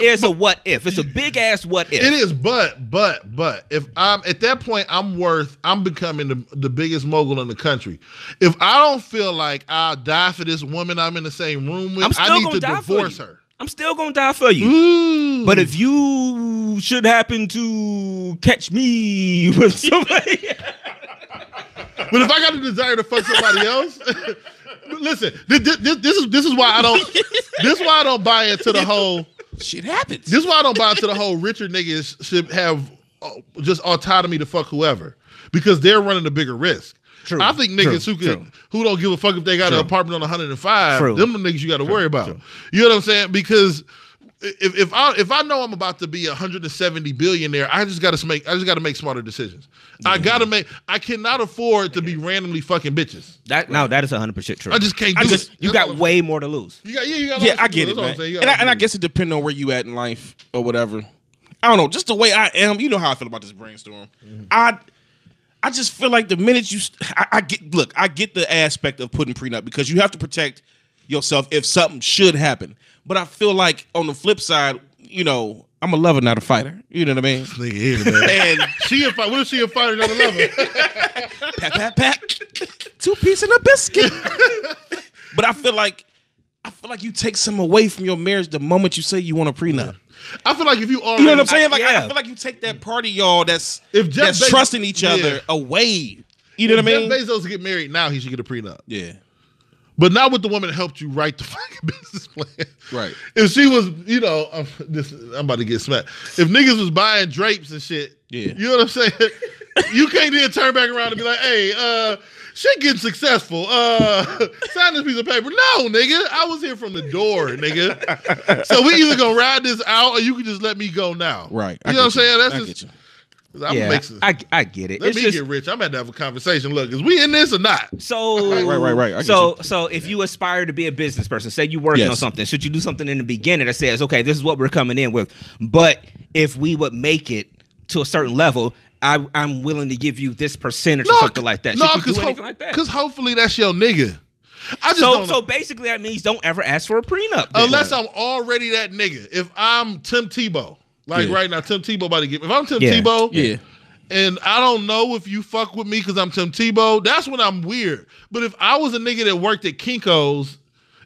is a what if. It's a big ass what if. It is, but if I'm at that point, I'm becoming the biggest mogul in the country. If I don't feel like I'll die for this woman I'm in the same room with, I need to divorce her. I'm still gonna die for you. Ooh. But if you should happen to catch me with somebody, but if I got a desire to fuck somebody else. Listen, this is why I don't. This is why I don't buy into the whole. Shit happens. This is why I don't buy into the whole richer niggas should have just autonomy to fuck whoever, because they're running a bigger risk. True. I think niggas who don't give a fuck if they got an apartment on 105. Them the niggas you got to worry about. You know what I'm saying? Because if I know I'm about to be 170 billionaire, I just got to make smarter decisions. I cannot afford to be randomly fucking bitches. That is 100% true. I just can't do it. You got way more to lose. Yeah, I get it, man. And I guess it depends on where you at in life or whatever. I don't know, just the way I am. You know how I feel about this brainstorm. Mm-hmm. I just feel like the minute I get the aspect of putting prenup because you have to protect yourself if something should happen. But I feel like on the flip side, I'm a lover, not a fighter. You know what I mean? Nigga here, man. And she a fighter. What if she a fighter, not a lover? Pat. 2 pieces and a biscuit. But I feel like you take some away from your marriage the moment you say you want a prenup. I feel like if you already, you know what I'm saying? I feel like you take that part of y'all that's trusting each other away. You know what I mean? If Jeff Bezos get married now, he should get a prenup. Yeah. But not with the woman that helped you write the fucking business plan. Right. If she was, I'm about to get smacked. If niggas was buying drapes and shit, you know what I'm saying? You can't then turn back around and be like, hey, shit getting successful. Sign this piece of paper. No, nigga. I was here from the door, nigga. So we either gonna ride this out or you can just let me go now. Right. You know what I'm saying? That's I just. Get you. I get it. Let me get rich. I'm about to have a conversation. Look, is we in this or not? So right. So if you aspire to be a business person, say you're working on something, should you do something in the beginning that says, okay, this is what we're coming in with, but if we would make it to a certain level, I'm willing to give you this percentage or something like that. Should you do anything like that? Because hopefully that's your nigga. So basically that means don't ever ask for a prenup. Unless I'm already that nigga. If I'm Tim Tebow. Right now, Tim Tebow about to get. If I'm Tim Tebow, and I don't know if you fuck with me because I'm Tim Tebow, that's when I'm weird. But if I was a nigga that worked at Kinko's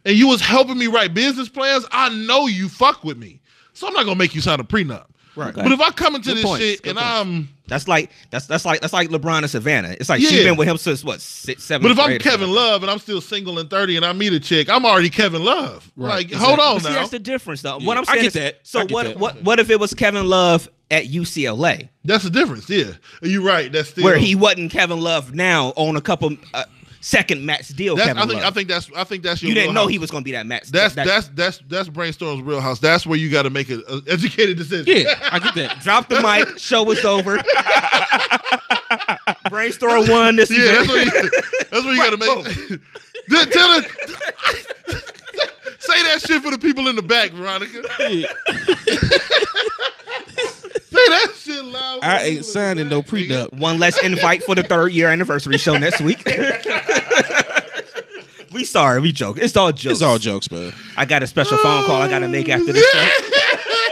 and you was helping me write business plans, I know you fuck with me. So I'm not gonna make you sign a prenup. Right. Okay. But if I come into this shit and I'm that's like LeBron and Savannah. It's like she's been with him since what 6, 7. But if I'm Kevin Love and I'm still single and 30 and I meet a chick, I'm already Kevin Love. Right. Like, hold on now. See, that's the difference, though. Yeah. What I'm saying is, that. So what if it was Kevin Love at UCLA? That's the difference. Yeah, you're right. That's still where he wasn't Kevin Love now on a couple. Second max deal. I think that's your. You didn't know he was going to be that max. That's Brainstorm's real house. That's where you got to make an educated decision. Yeah, I get that. Drop the mic. Show is over. Brainstorm won this. Yeah, that's what you got to make. Tell her. Say that shit for the people in the back, Veronica. Say that shit loud. I ain't signing no prenup. One less invite for the 3rd year anniversary show next week. We sorry, we joke. It's all jokes. It's all jokes, man. I got a special phone call I got to make after this show.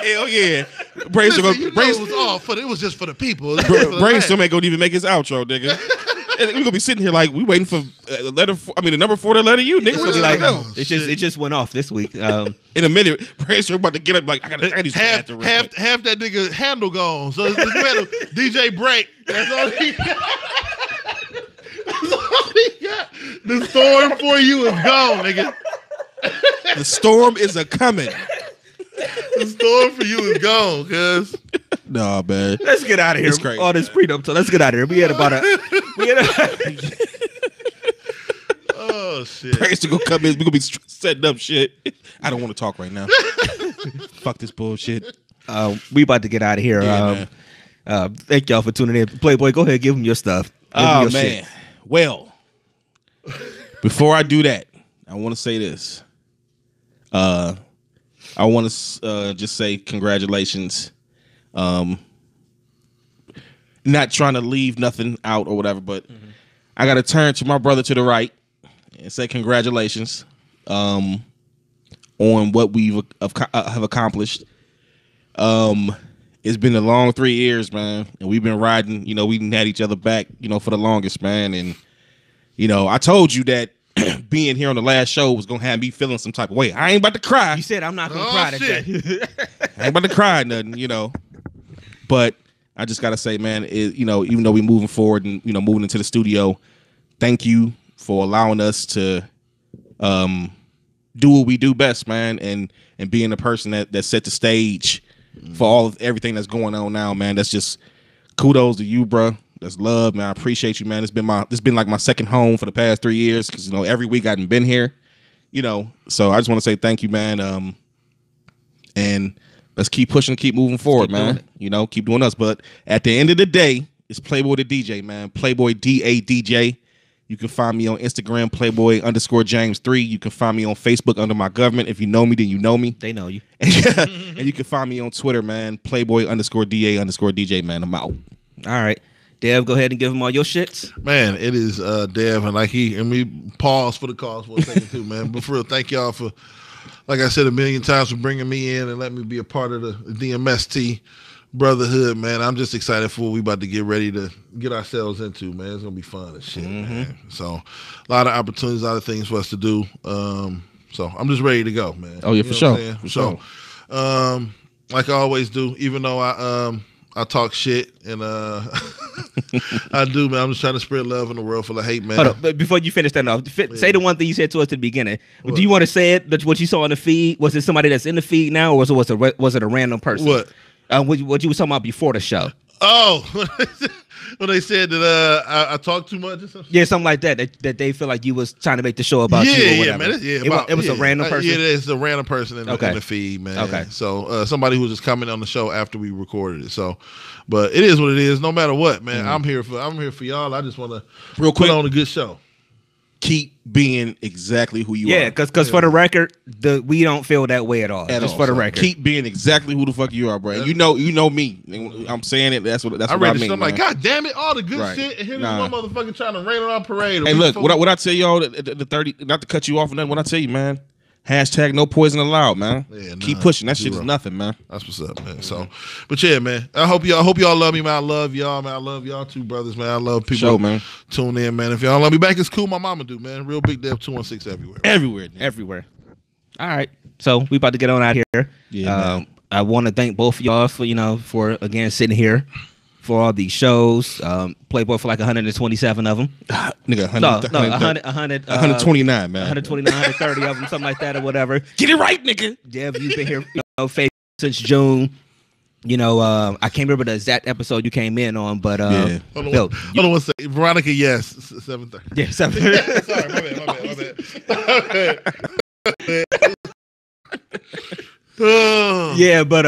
Hell yeah. Brainstorm was off, but it was just for the people. Brainstorm ain't gonna even make his outro, nigga. We're gonna be sitting here like we waiting for the number 4 to letter you, nigga. It just went off this week. In a minute, Brainstorm about to get up like I gotta half that nigga handle gone. So if you had a DJ break, that's all he got. That's all he got. The storm for you is gone, nigga. The storm is a coming. The storm for you is gone, cuz. Nah, man. Let's get out of here. All this freedom. So let's get out of here. We had oh shit. Praise to go come in. We're gonna be setting up shit. I don't want to talk right now. Fuck this bullshit. We about to get out of here. Yeah, thank y'all for tuning in. Playboy, go ahead, give them your stuff. Oh man. Shit. Well, before I do that, I want to say this. I want to just say congratulations. Not trying to leave nothing out or whatever, but I got to turn to my brother to the right and say congratulations on what we have accomplished. It's been a long 3 years, man, and we've been riding. You know, we had each other back, you know, for the longest, man. And you know, I told you that being here on the last show was gonna have me feeling some type of way. I ain't about to cry. You said I'm not gonna cry today. I ain't about to cry nothing, you know. But I just gotta say, man, you know, even though we're moving forward and you know moving into the studio, thank you for allowing us to do what we do best, man, and being the person that set the stage for everything that's going on now, man. That's just kudos to you, bro. That's love, man. I appreciate you, man. It's been like my second home for the past 3 years because you know every week I hadn't been here, you know. So I just want to say thank you, man. And let's keep pushing, keep moving forward, man. You know, keep doing us. But at the end of the day, it's Playboy the DJ, man. Playboy DADJ. You can find me on Instagram, Playboy_James3. You can find me on Facebook under my government. If you know me, then you know me. They know you. And you can find me on Twitter, man. Playboy_DA_DJ, man. I'm out. All right. Dev, go ahead and give him all your shits. Man, it is Dev, and we pause for the cause for a second too, man. But for real, thank y'all for, like I said a million times, for bringing me in and letting me be a part of the DMST brotherhood, man. I'm just excited for what we about to get ready to get ourselves into, man. It's gonna be fun and shit, man. So a lot of opportunities, a lot of things for us to do. So I'm just ready to go, man. Oh yeah, for sure. Like I always do, even though I talk shit and I do, man. I'm just trying to spread love in the world full of hate, man. Hold up, but before you finish that off, say the one thing you said to us at the beginning. What? Do you want to say it? That what you saw on the feed? Was it somebody that's in the feed now, or was it a random person? What? What you were talking about before the show? Oh, when they said that I talk too much or something? Yeah, something like that. That they feel like you was trying to make the show about you or whatever. Man, it was a random person? Yeah, it's a random person in the feed, man. Okay. So somebody who was just coming on the show after we recorded it. So, but it is what it is. No matter what, man. I'm here for y'all. I just want to put on a good show. Keep being exactly who you are. Yeah, because for the record, we don't feel that way at all. Just for the record, keep being exactly who the fuck you are, bro. And you know me. I'm saying it. That's what I mean. I'm like, God damn it, all the good shit, and here's one motherfucker trying to rain on our parade. Hey, look, what I tell y'all, the 30, not to cut you off, and then what I tell you, man. Hashtag no poison allowed, man. Yeah, keep pushing. That shit is nothing, man. That's what's up, man. So, but yeah, man. I hope y'all love me, man. I love y'all, man. I love y'all too, brothers, man. I love people man. Tune in, man. If y'all love me back, it's cool. My mama do, man. Real Big Dev 216 everywhere. Everywhere. All right. So we about to get on out here. Yeah. I want to thank both of y'all for again sitting here for all these shows. Playboy for like 127 of them. Nigga, 129, man. 129, 130 of them, something like that or whatever. Get it right, nigga. Dev, you've been here since June. You know, I can't remember the exact episode you came in on, but hold on one second. Veronica, yes, 7:30. Yeah, 7:30. Sorry, my bad. Yeah, but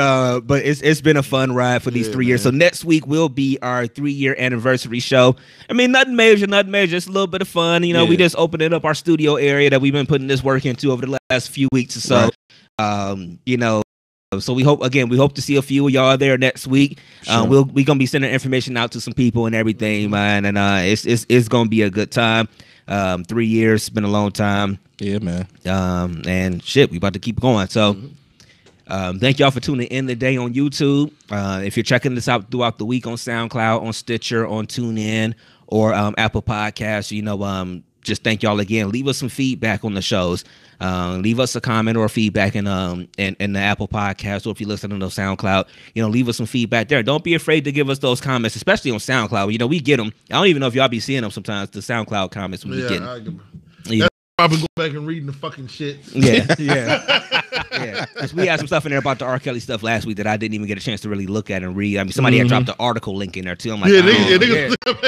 it's been a fun ride for these 3 years. So next week will be our 3-year anniversary show. I mean, nothing major, just a little bit of fun. You know, we just opening up our studio area that we've been putting this work into over the last few weeks or so. Right. You know, so we hope to see a few of y'all there next week. Sure. We're gonna be sending information out to some people and everything, man. And it's gonna be a good time. 3 years, been a long time. Yeah, man. And shit, we about to keep going. So. Thank y'all for tuning in today on YouTube. If you're checking this out throughout the week on SoundCloud, on Stitcher, on TuneIn, or Apple Podcasts, just thank y'all again. Leave us some feedback on the shows. Leave us a comment or feedback in the Apple Podcast, or if you listen to SoundCloud, leave us some feedback there. Don't be afraid to give us those comments, especially on SoundCloud. We get them. I don't even know if y'all be seeing them sometimes. The SoundCloud comments we get. I've been going back and reading the fucking shit. Yeah. We had some stuff in there about the R. Kelly stuff last week that I didn't even get a chance to really look at and read. I mean, somebody had dropped the article link in there too. I'm like,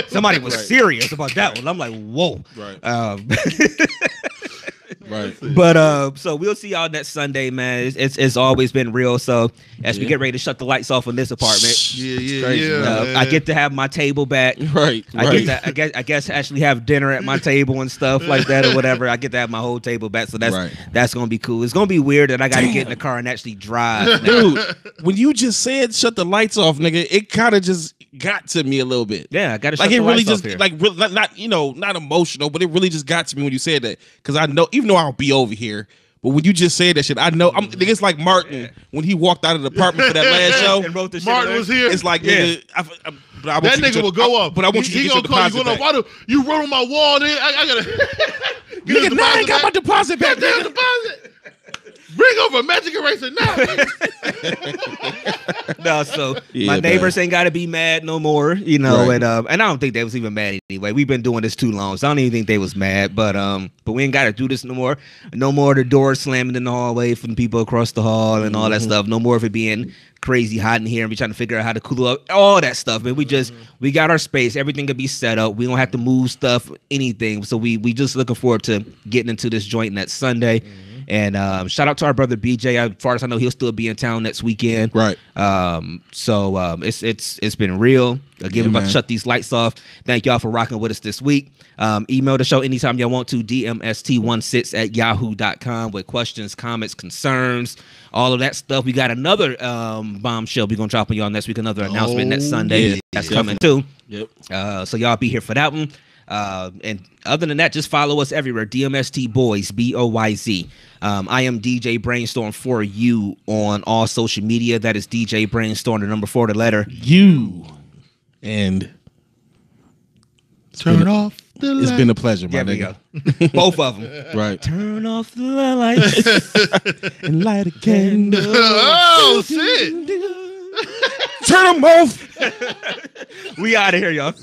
somebody was serious about that one. I'm like, whoa. Right. Right. But so we'll see y'all next Sunday, man. It's always been real. So as we get ready to shut the lights off in this apartment, I get to have my table back. Right. I guess actually have dinner at my table and stuff like that or whatever. I get to have my whole table back. So that's gonna be cool. It's gonna be weird that I got to get in the car and actually drive. Dude, when you just said shut the lights off, nigga, it kind of just got to me a little bit. Yeah, I got to shut the lights off here. Like not emotional, but it really just got to me when you said that, because I know, even though I'll be over here, but when you just said that shit, I know. It's like Martin when he walked out of the apartment for that last show. And wrote the shit Martin was here. It's like, nigga, that nigga will go up. But I want you to get your deposit back. Why do you wrote on my wall? Then I gotta. Nigga, now I ain't got my deposit back. Deposit. Bring over a magic eraser now. No, so my neighbors ain't got to be mad no more, and I don't think they was even mad anyway. We've been doing this too long, so I don't even think they was mad. But we ain't got to do this no more. No more the doors slamming in the hallway from people across the hall and all that stuff. No more of it being crazy hot in here and we trying to figure out how to cool up all that stuff. Man, we got our space. Everything could be set up. We don't have to move stuff, anything. So we just looking forward to getting into this joint next Sunday. And shout out to our brother BJ. As far as I know, he'll still be in town next weekend. Right. So it's been real. Again, we're about to shut these lights off. Thank y'all for rocking with us this week. Email the show anytime y'all want to, dmst16@yahoo.com, with questions, comments, concerns, all of that stuff. We got another bombshell we're gonna drop on y'all next week. Another announcement next Sunday that's coming too. Yep. So y'all be here for that one. And other than that, just follow us everywhere. DMST Boys, BOYZ. I am DJ Brainstorm for you on all social media. That is DJ Brainstorm, the number 4, the letter U. And turn off the light. It's been a pleasure, my nigga. Go. Both of them. Right. Turn off the lights and light a candle. Oh, shit. Turn them off. We out of here, y'all.